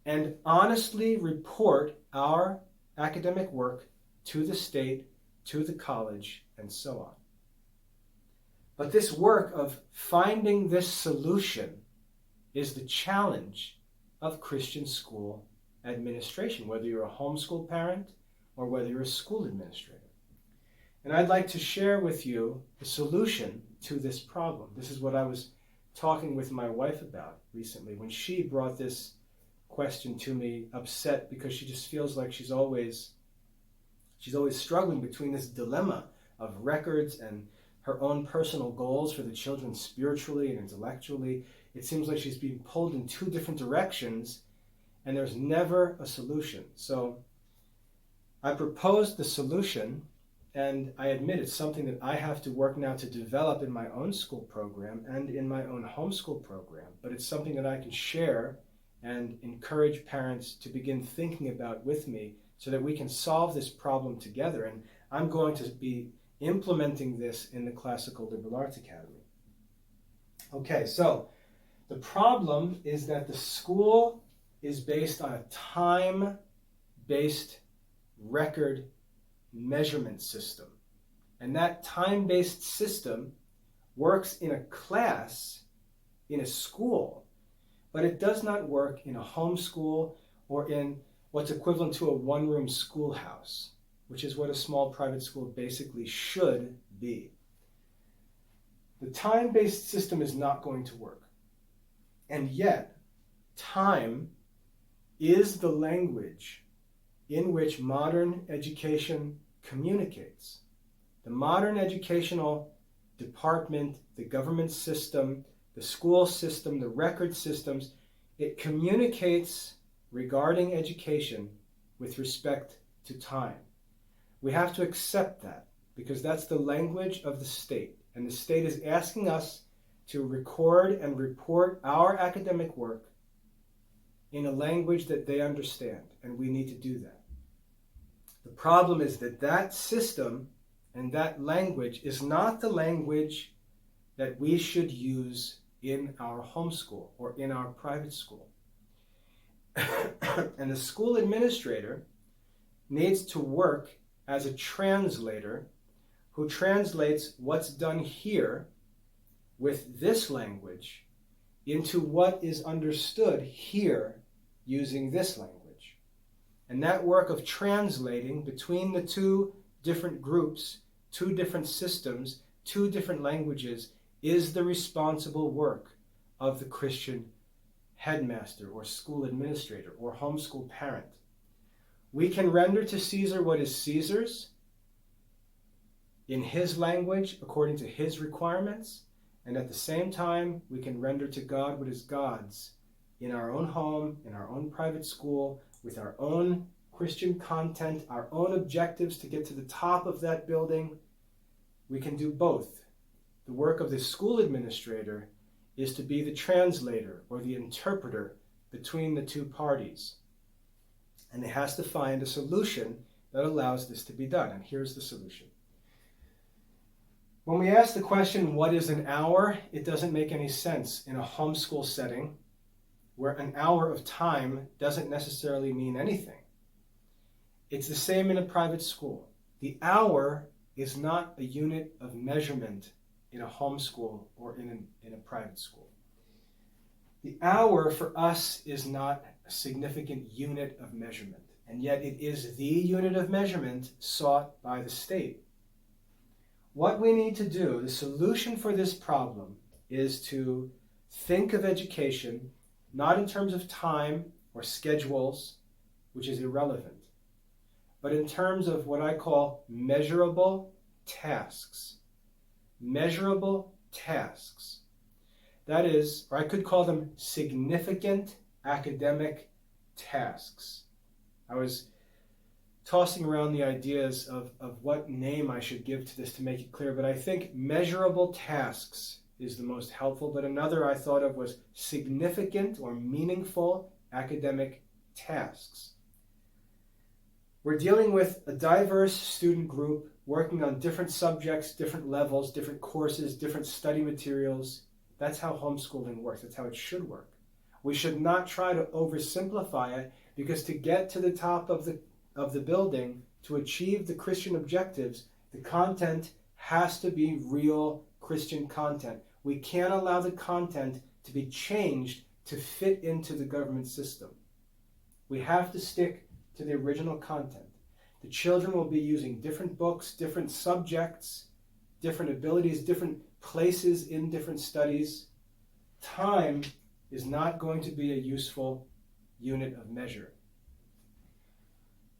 and honestly report our academic work to the state, to the college, and so on. But this work of finding this solution is the challenge of Christian school administration, whether you're a homeschool parent or whether you're a school administrator. And I'd like to share with you the solution to this problem. This is what I was talking with my wife about recently when she brought this question to me, upset because she just feels like she's always struggling between this dilemma of records and her own personal goals for the children spiritually and intellectually. It seems like she's being pulled in two different directions and there's never a solution. So I proposed the solution, and I admit it's something that I have to work now to develop in my own school program and in my own homeschool program, but it's something that I can share and encourage parents to begin thinking about with me so that we can solve this problem together. And I'm going to be implementing this in the Classical Liberal Arts Academy. Okay, so the problem is that the school is based on a time-based record measurement system. And that time-based system works in a class, in a school, but it does not work in a homeschool or in what's equivalent to a one-room schoolhouse, which is what a small private school basically should be. The time-based system is not going to work. And yet, time is the language in which modern education communicates. The modern educational department, the government system, the school system, the record systems, it communicates regarding education with respect to time. We have to accept that because that's the language of the state. And the state is asking us to record and report our academic work in a language that they understand, and we need to do that. The problem is that that system and that language is not the language that we should use in our homeschool or in our private school. And the school administrator needs to work as a translator who translates what's done here with this language into what is understood here using this language. And that work of translating between the two different groups, two different systems, two different languages is the responsible work of the Christian headmaster or school administrator or homeschool parent. We can render to Caesar what is Caesar's in his language according to his requirements, and at the same time we can render to God what is God's in our own home, in our own private school, with our own Christian content, our own objectives to get to the top of that building. We can do both. The work of the school administrator is to be the translator or the interpreter between the two parties. And it has to find a solution that allows this to be done. And here's the solution. When we ask the question, what is an hour? It doesn't make any sense in a homeschool setting where an hour of time doesn't necessarily mean anything. It's the same in a private school. The hour is not a unit of measurement in a homeschool or in a private school. The hour for us is not a significant unit of measurement, and yet it is the unit of measurement sought by the state. What we need to do, the solution for this problem, is to think of education not in terms of time or schedules, which is irrelevant, but in terms of what I call measurable tasks. Measurable tasks. That is, or I could call them significant academic tasks. I was tossing around the ideas of what name I should give to this to make it clear, but I think measurable tasks is the most helpful, but another I thought of was significant or meaningful academic tasks. We're dealing with a diverse student group working on different subjects, different levels, different courses, different study materials. That's how homeschooling works. That's how it should work. We should not try to oversimplify it, because to get to the top of the building, to achieve the Christian objectives, the content has to be real Christian content. We can't allow the content to be changed to fit into the government system. We have to stick to the original content. The children will be using different books, different subjects, different abilities, different places in different studies. Time is not going to be a useful unit of measure.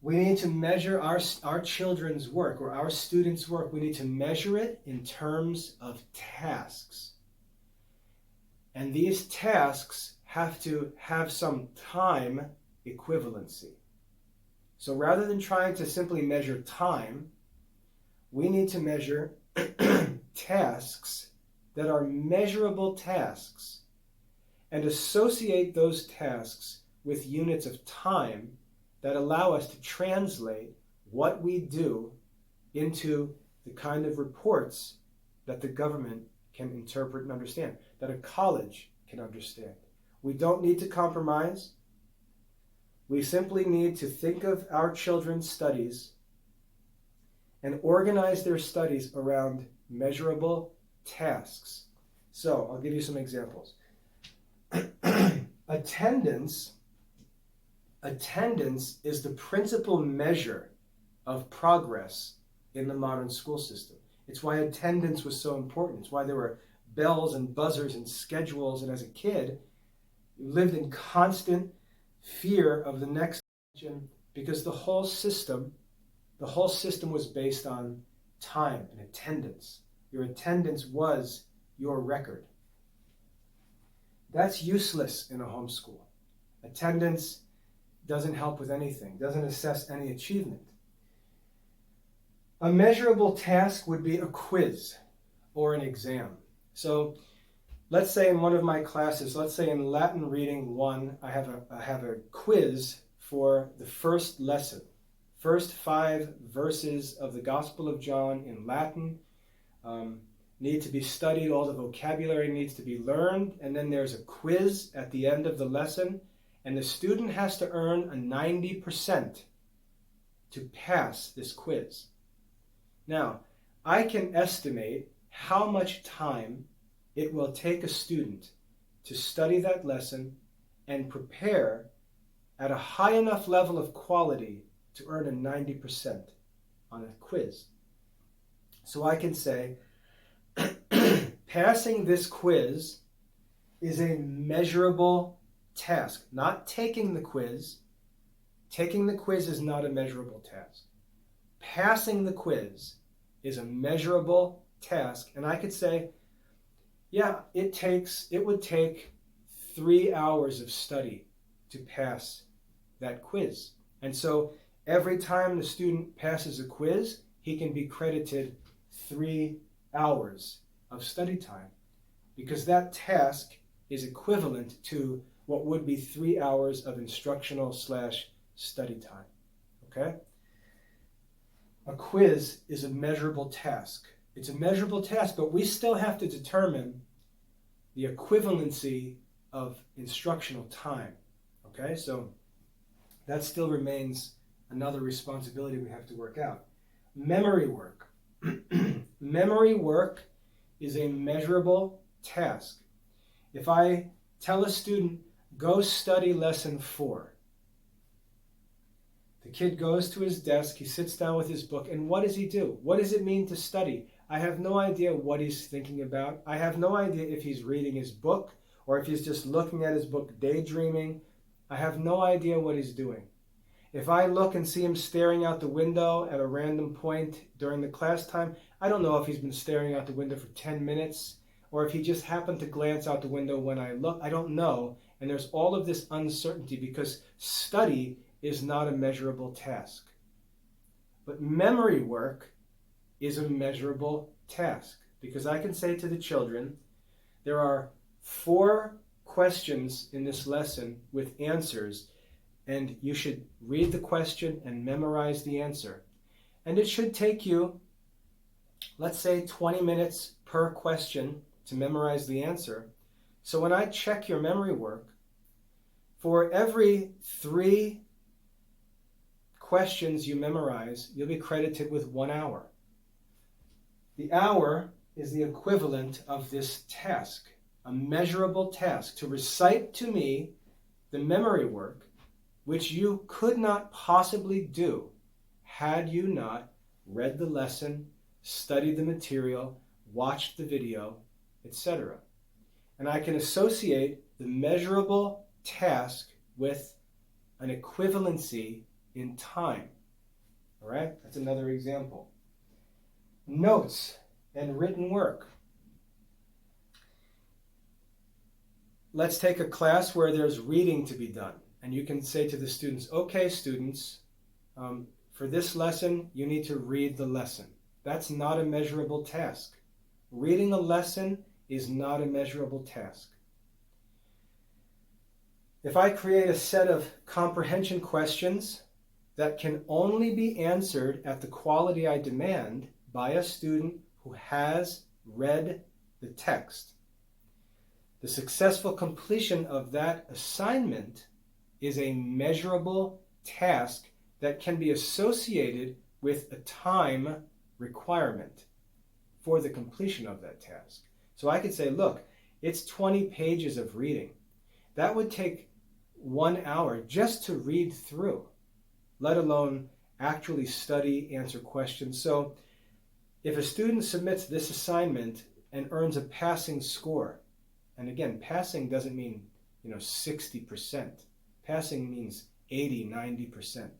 We need to measure our children's work or our students' work. We need to measure it in terms of tasks. And these tasks have to have some time equivalency. So rather than trying to simply measure time, we need to measure tasks that are measurable tasks and associate those tasks with units of time that allow us to translate what we do into the kind of reports that the government can interpret and understand, that a college can understand. We don't need to compromise. We simply need to think of our children's studies and organize their studies around measurable tasks. So, I'll give you some examples. Attendance is the principal measure of progress in the modern school system. It's why attendance was so important. It's why there were bells and buzzers and schedules, and as a kid, you lived in constant fear of the next question because the whole system was based on time and attendance. Your attendance was your record. That's useless in a homeschool. Attendance doesn't help with anything, doesn't assess any achievement. A measurable task would be a quiz or an exam. So let's say in one of my classes, let's say in Latin Reading 1, I have a quiz for the first lesson. First 5 verses of the Gospel of John in Latin need to be studied. All the vocabulary needs to be learned. And then there's a quiz at the end of the lesson. And the student has to earn a 90% to pass this quiz. Now, I can estimate how much time it will take a student to study that lesson and prepare at a high enough level of quality to earn a 90% on a quiz. So I can say, passing this quiz is a measurable task. Not taking the quiz. Taking the quiz is not a measurable task. Passing the quiz is a measurable task. And I could say, yeah, it would take 3 hours of study to pass that quiz. And so every time the student passes a quiz, he can be credited 3 hours of study time, because that task is equivalent to what would be 3 hours of instructional/study time. Okay? A quiz is a measurable task. It's a measurable task, but we still have to determine the equivalency of instructional time. Okay? So that still remains another responsibility we have to work out. Memory work. Memory work is a measurable task. If I tell a student, go study lesson 4, the kid goes to his desk, he sits down with his book, and what does he do? What does it mean to study? I have no idea what he's thinking about. I have no idea if he's reading his book or if he's just looking at his book daydreaming. I have no idea what he's doing. If I look and see him staring out the window at a random point during the class time, I don't know if he's been staring out the window for 10 minutes or if he just happened to glance out the window when I look. I don't know. And there's all of this uncertainty because study is not a measurable task. But memory work is a measurable task, because I can say to the children, there are 4 questions in this lesson with answers, and you should read the question and memorize the answer. And it should take you, let's say, 20 minutes per question to memorize the answer. So when I check your memory work, for every 3 questions you memorize, you'll be credited with 1 hour. The hour is the equivalent of this task, a measurable task, to recite to me the memory work which you could not possibly do had you not read the lesson, studied the material, watched the video, etc. And I can associate the measurable task with an equivalency in time. All right? That's another example. Notes and written work. Let's take a class where there's reading to be done. And you can say to the students, okay, students, for this lesson, you need to read the lesson. That's not a measurable task. Reading a lesson is not a measurable task. If I create a set of comprehension questions that can only be answered at the quality I demand by a student who has read the text, the successful completion of that assignment is a measurable task that can be associated with a time requirement for the completion of that task. So I could say, look, it's 20 pages of reading. That would take 1 hour just to read through, let alone actually study, answer questions. So if a student submits this assignment and earns a passing score. And again, passing doesn't mean 60%. Passing means 80, 90%.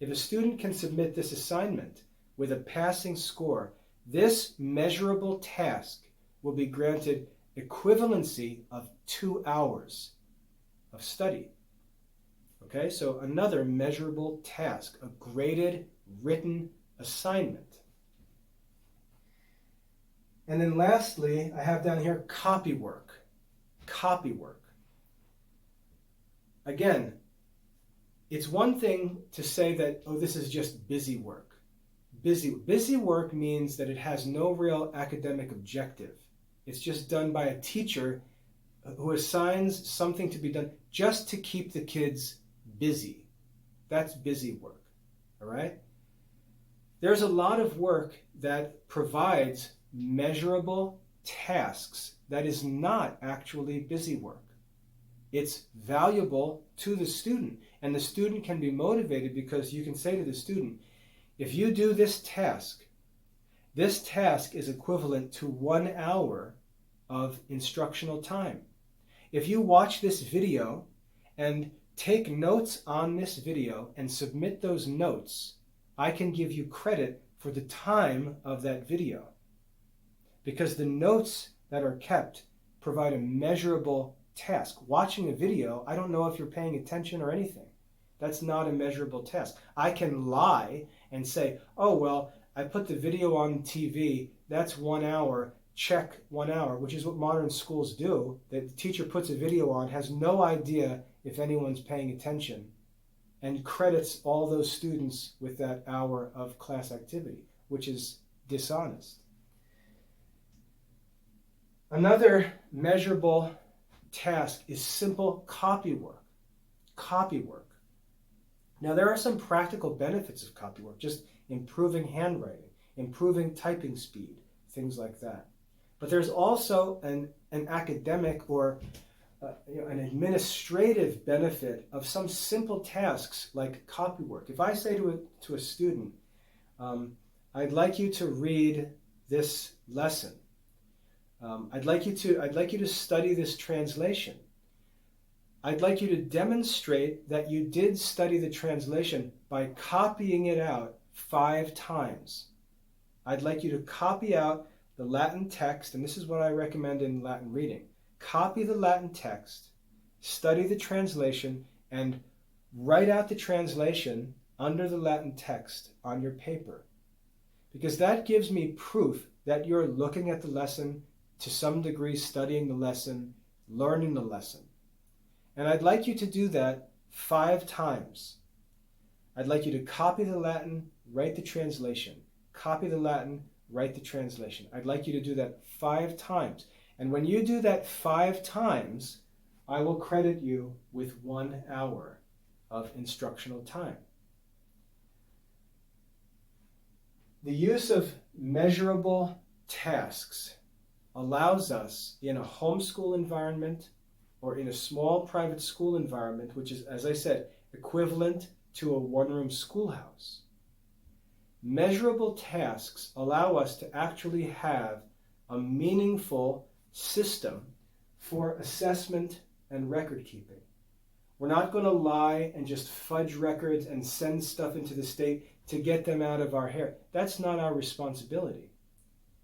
If a student can submit this assignment with a passing score, this measurable task will be granted equivalency of 2 hours of study. Okay, so another measurable task, a graded written assignment. And then lastly, I have down here copy work. Copy work. Again, it's one thing to say that, oh, this is just busy work. Busy work means that it has no real academic objective. It's just done by a teacher who assigns something to be done just to keep the kids busy. That's busy work, all right? There's a lot of work that provides measurable tasks that is not actually busy work. It's valuable to the student, and the student can be motivated because you can say to the student, if you do this task is equivalent to 1 hour of instructional time. If you watch this video and take notes on this video and submit those notes, I can give you credit for the time of that video. Because the notes that are kept provide a measurable task. Watching a video, I don't know if you're paying attention or anything. That's not a measurable task. I can lie and say, oh, well, I put the video on TV, that's 1 hour, check 1 hour, which is what modern schools do. The teacher puts a video on, has no idea if anyone's paying attention, and credits all those students with that hour of class activity, which is dishonest. Another measurable task is simple copy work. Copy work. Now, there are some practical benefits of copy work, just improving handwriting, improving typing speed, things like that. But there's also an academic or an administrative benefit of some simple tasks like copy work. If I say to a student, I'd like you to read this lesson. I'd like you to study this translation. I'd like you to demonstrate that you did study the translation by copying it out 5 times. I'd like you to copy out the Latin text, and this is what I recommend in Latin reading. Copy the Latin text, study the translation, and write out the translation under the Latin text on your paper. Because that gives me proof that you're looking at the lesson, to some degree studying the lesson, learning the lesson. And I'd like you to do that 5 times. I'd like you to copy the Latin, write the translation. Copy the Latin, write the translation. I'd like you to do that 5 times. And when you do that 5 times, I will credit you with 1 hour of instructional time. The use of measurable tasks allows us in a homeschool environment or in a small private school environment, which is, as I said, equivalent to a one-room schoolhouse. Measurable tasks allow us to actually have a meaningful system for assessment and record keeping. We're not going to lie and just fudge records and send stuff into the state to get them out of our hair. That's not our responsibility.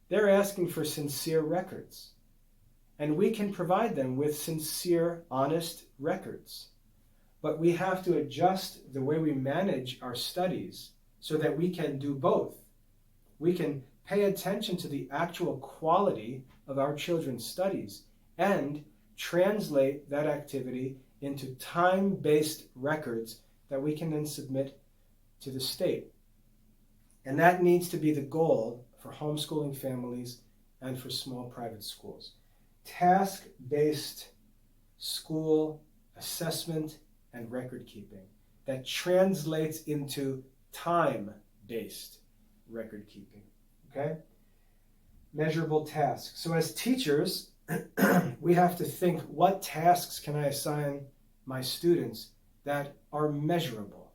They're asking for sincere records, and we can provide them with sincere, honest records. But we have to adjust the way we manage our studies so that we can do both. We can pay attention to the actual quality of our children's studies and translate that activity into time-based records that we can then submit to the state. And that needs to be the goal for homeschooling families and for small private schools. Task-based school assessment and record keeping that translates into time-based record keeping. Okay? Measurable tasks. So as teachers, we have to think, what tasks can I assign my students that are measurable?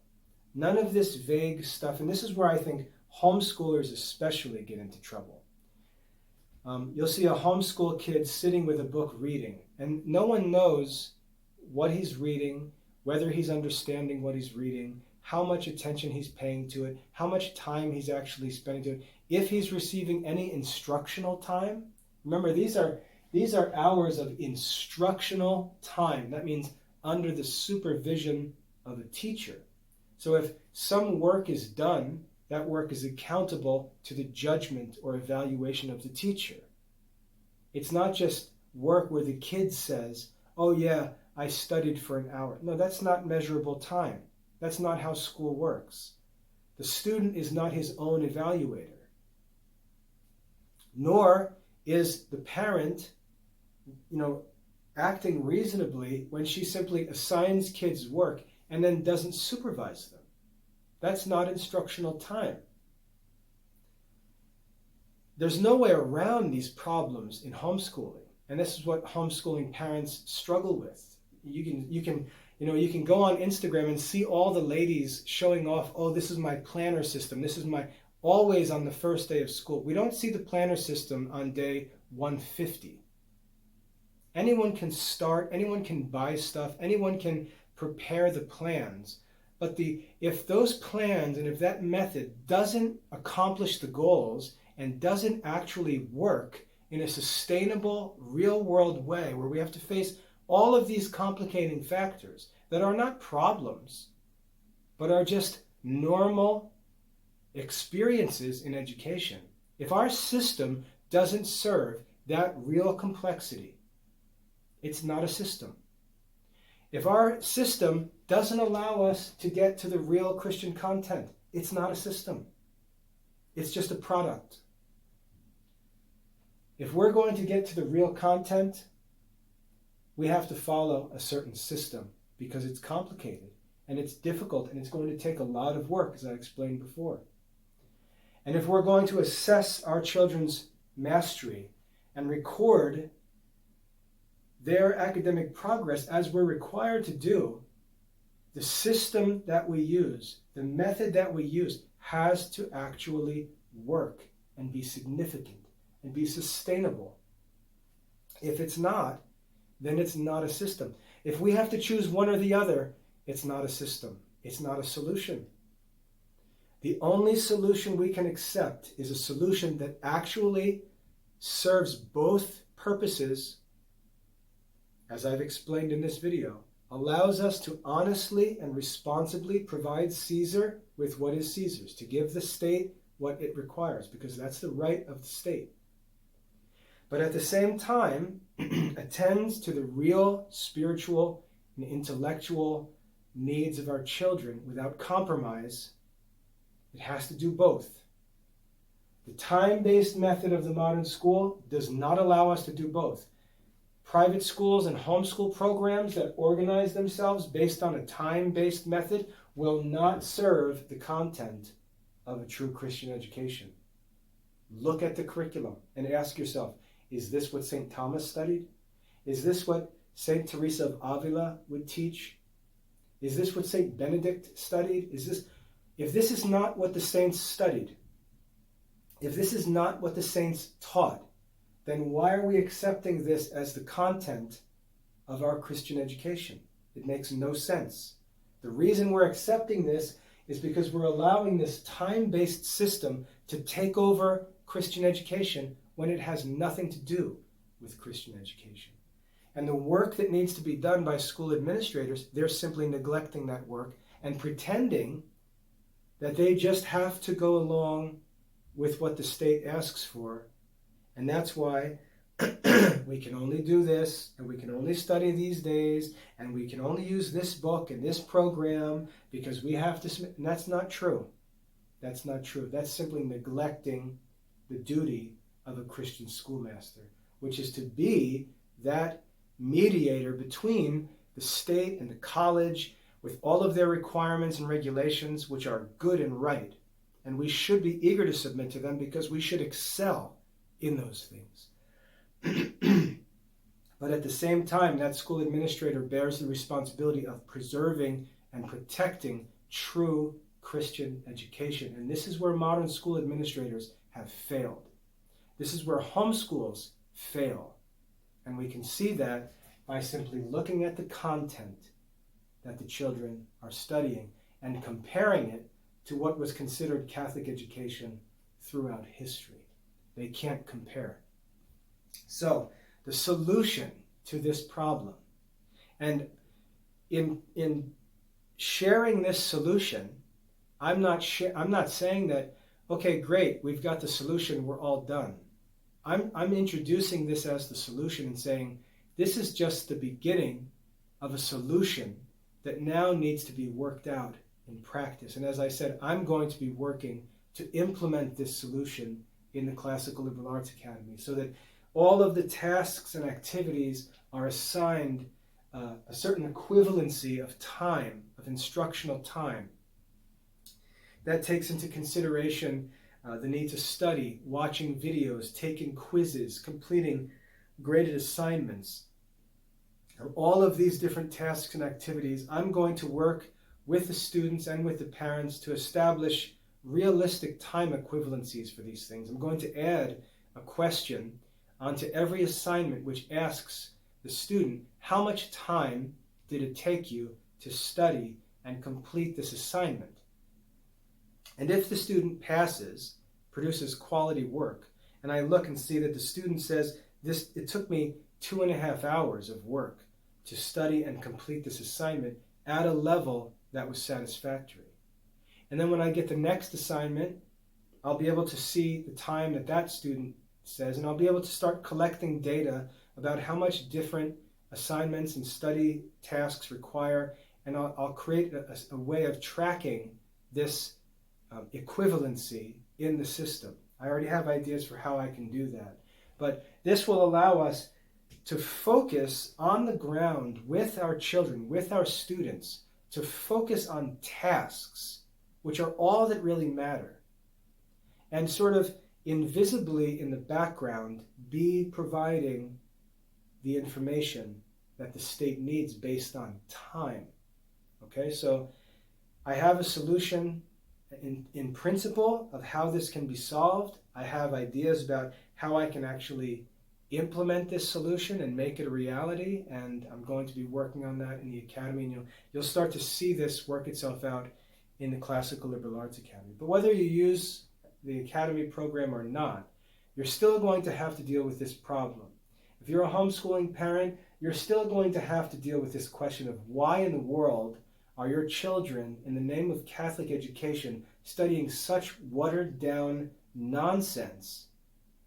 None of this vague stuff, and this is where I think homeschoolers especially get into trouble. You'll see a homeschool kid sitting with a book reading, and no one knows what he's reading, whether he's understanding what he's reading, how much attention he's paying to it, how much time he's actually spending to it, if he's receiving any instructional time. Remember, these are hours of instructional time. That means under the supervision of a teacher. So if some work is done, that work is accountable to the judgment or evaluation of the teacher. It's not just work where the kid says, oh yeah, I studied for an hour. No, that's not measurable time. That's not how school works. The student is not his own evaluator. Nor is the parent, acting reasonably when she simply assigns kids work and then doesn't supervise them. That's not instructional time. There's no way around these problems in homeschooling, and this is what homeschooling parents struggle with. You can go on Instagram and see all the ladies showing off, oh, this is my planner system. This is my, always on the first day of school. We don't see the planner system on day 150. Anyone can start, anyone can buy stuff, anyone can prepare the plans. But if those plans and if that method doesn't accomplish the goals and doesn't actually work in a sustainable, real-world way where we have to face all of these complicating factors that are not problems, but are just normal experiences in education. If our system doesn't serve that real complexity, it's not a system. If our system doesn't allow us to get to the real Christian content, it's not a system. It's just a product. If we're going to get to the real content, we have to follow a certain system because it's complicated and it's difficult and it's going to take a lot of work, as I explained before. And if we're going to assess our children's mastery and record their academic progress as we're required to do, the system that we use, the method that we use, has to actually work and be significant and be sustainable. If it's not, then it's not a system. If we have to choose one or the other, it's not a system. It's not a solution. The only solution we can accept is a solution that actually serves both purposes, as I've explained in this video, allows us to honestly and responsibly provide Caesar with what is Caesar's, to give the state what it requires, because that's the right of the state. But at the same time, attends to the real spiritual and intellectual needs of our children without compromise. It has to do both. The time-based method of the modern school does not allow us to do both. Private schools and homeschool programs that organize themselves based on a time-based method will not serve the content of a true Christian education. Look at the curriculum and ask yourself, is this what St. Thomas studied? Is this what St. Teresa of Avila would teach? Is this what St. Benedict studied? If this is not what the saints studied, if this is not what the saints taught, then why are we accepting this as the content of our Christian education? It makes no sense. The reason we're accepting this is because we're allowing this time-based system to take over Christian education when it has nothing to do with Christian education. And the work that needs to be done by school administrators, they're simply neglecting that work and pretending that they just have to go along with what the state asks for. And that's why we can only do this, and we can only study these days, and we can only use this book and this program because we have to. And that's not true. That's not true. That's simply neglecting the duty of a Christian schoolmaster, which is to be that mediator between the state and the college with all of their requirements and regulations, which are good and right. And we should be eager to submit to them because we should excel in those things. But at the same time, that school administrator bears the responsibility of preserving and protecting true Christian education. And this is where modern school administrators have failed. This is where homeschools fail. And we can see that by simply looking at the content that the children are studying and comparing it to what was considered Catholic education throughout history. They can't compare. So, the solution to this problem, and in sharing this solution, I'm not saying that, okay, great, we've got the solution, we're all done. I'm introducing this as the solution and saying, this is just the beginning of a solution that now needs to be worked out in practice. And as I said, I'm going to be working to implement this solution in the Classical Liberal Arts Academy so that all of the tasks and activities are assigned a certain equivalency of time, of instructional time. That takes into consideration the need to study, watching videos, taking quizzes, completing graded assignments. All of these different tasks and activities, I'm going to work with the students and with the parents to establish realistic time equivalencies for these things. I'm going to add a question onto every assignment which asks the student, how much time did it take you to study and complete this assignment? And if the student passes, produces quality work, and I look and see that the student says, it took me 2.5 hours of work to study and complete this assignment at a level that was satisfactory. And then when I get the next assignment, I'll be able to see the time that that student says, and I'll be able to start collecting data about how much different assignments and study tasks require, and I'll create a way of tracking this equivalency in the system. I already have ideas for how I can do that. But this will allow us to focus on the ground with our children, with our students, to focus on tasks, which are all that really matter, and sort of invisibly in the background be providing the information that the state needs based on time. Okay, so I have a solution in principle of how this can be solved. I have ideas about how I can actually implement this solution and make it a reality, and I'm going to be working on that in the Academy, and you'll start to see this work itself out in the Classical Liberal Arts Academy. But whether you use the Academy program or not, you're still going to have to deal with this problem. If you're a homeschooling parent, you're still going to have to deal with this question of why in the world are your children, in the name of Catholic education, studying such watered-down nonsense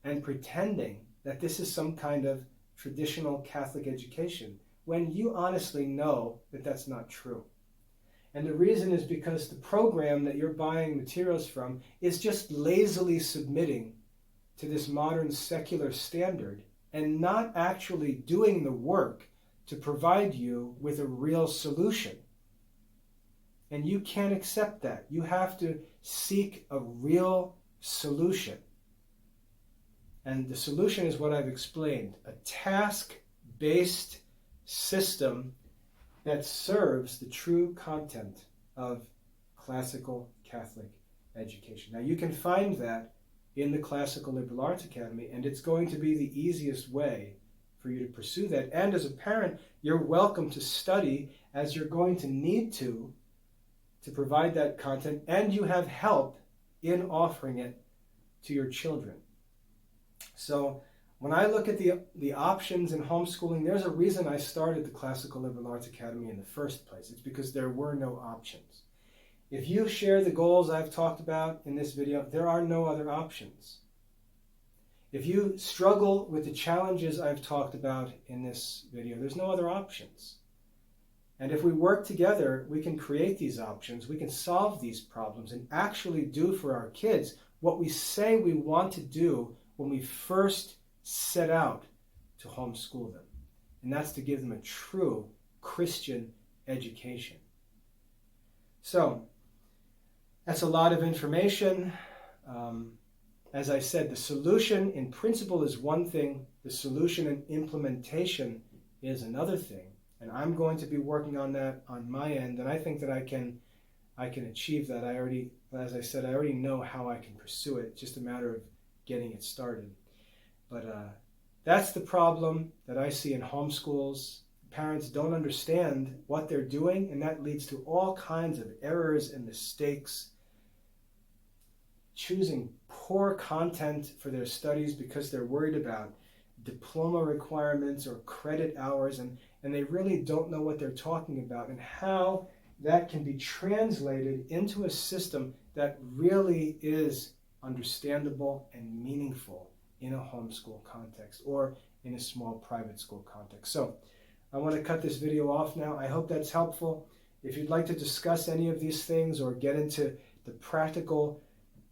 and pretending that this is some kind of traditional Catholic education, when you honestly know that that's not true. And the reason is because the program that you're buying materials from is just lazily submitting to this modern secular standard and not actually doing the work to provide you with a real solution. And you can't accept that. You have to seek a real solution. And the solution is what I've explained, a task-based system that serves the true content of classical Catholic education. Now, you can find that in the Classical Liberal Arts Academy, and it's going to be the easiest way for you to pursue that. And as a parent, you're welcome to study as you're going to need to provide that content, and you have help in offering it to your children. So when I look at the options in homeschooling, there's a reason I started the Classical Liberal Arts Academy in the first place. It's because there were no options. If you share the goals I've talked about in this video, there are no other options. If you struggle with the challenges I've talked about in this video, there's no other options. And if we work together, we can create these options, we can solve these problems, and actually do for our kids what we say we want to do when we first set out to homeschool them. And that's to give them a true Christian education. So, that's a lot of information. As I said, the solution in principle is one thing, the solution in implementation is another thing. And I'm going to be working on that on my end, and I think that I can achieve that. As I said, I already know how I can pursue it. It's just a matter of getting it started. But that's the problem that I see in homeschools. Parents don't understand what they're doing, and that leads to all kinds of errors and mistakes, choosing poor content for their studies because they're worried about diploma requirements or credit hours, and they really don't know what they're talking about and how that can be translated into a system that really is understandable and meaningful in a homeschool context or in a small private school context. So I want to cut this video off now. I hope that's helpful. If you'd like to discuss any of these things or get into the practical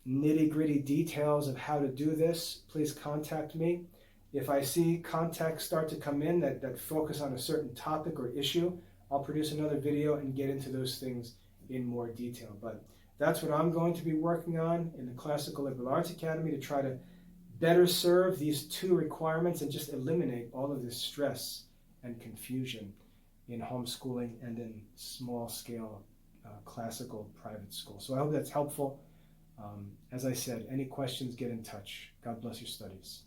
nitty-gritty details of how to do this, please contact me. If I see contacts start to come in that focus on a certain topic or issue, I'll produce another video and get into those things in more detail. But that's what I'm going to be working on in the Classical Liberal Arts Academy, to try to better serve these two requirements and just eliminate all of this stress and confusion in homeschooling and in small-scale classical private school. So I hope that's helpful. As I said, any questions, get in touch. God bless your studies.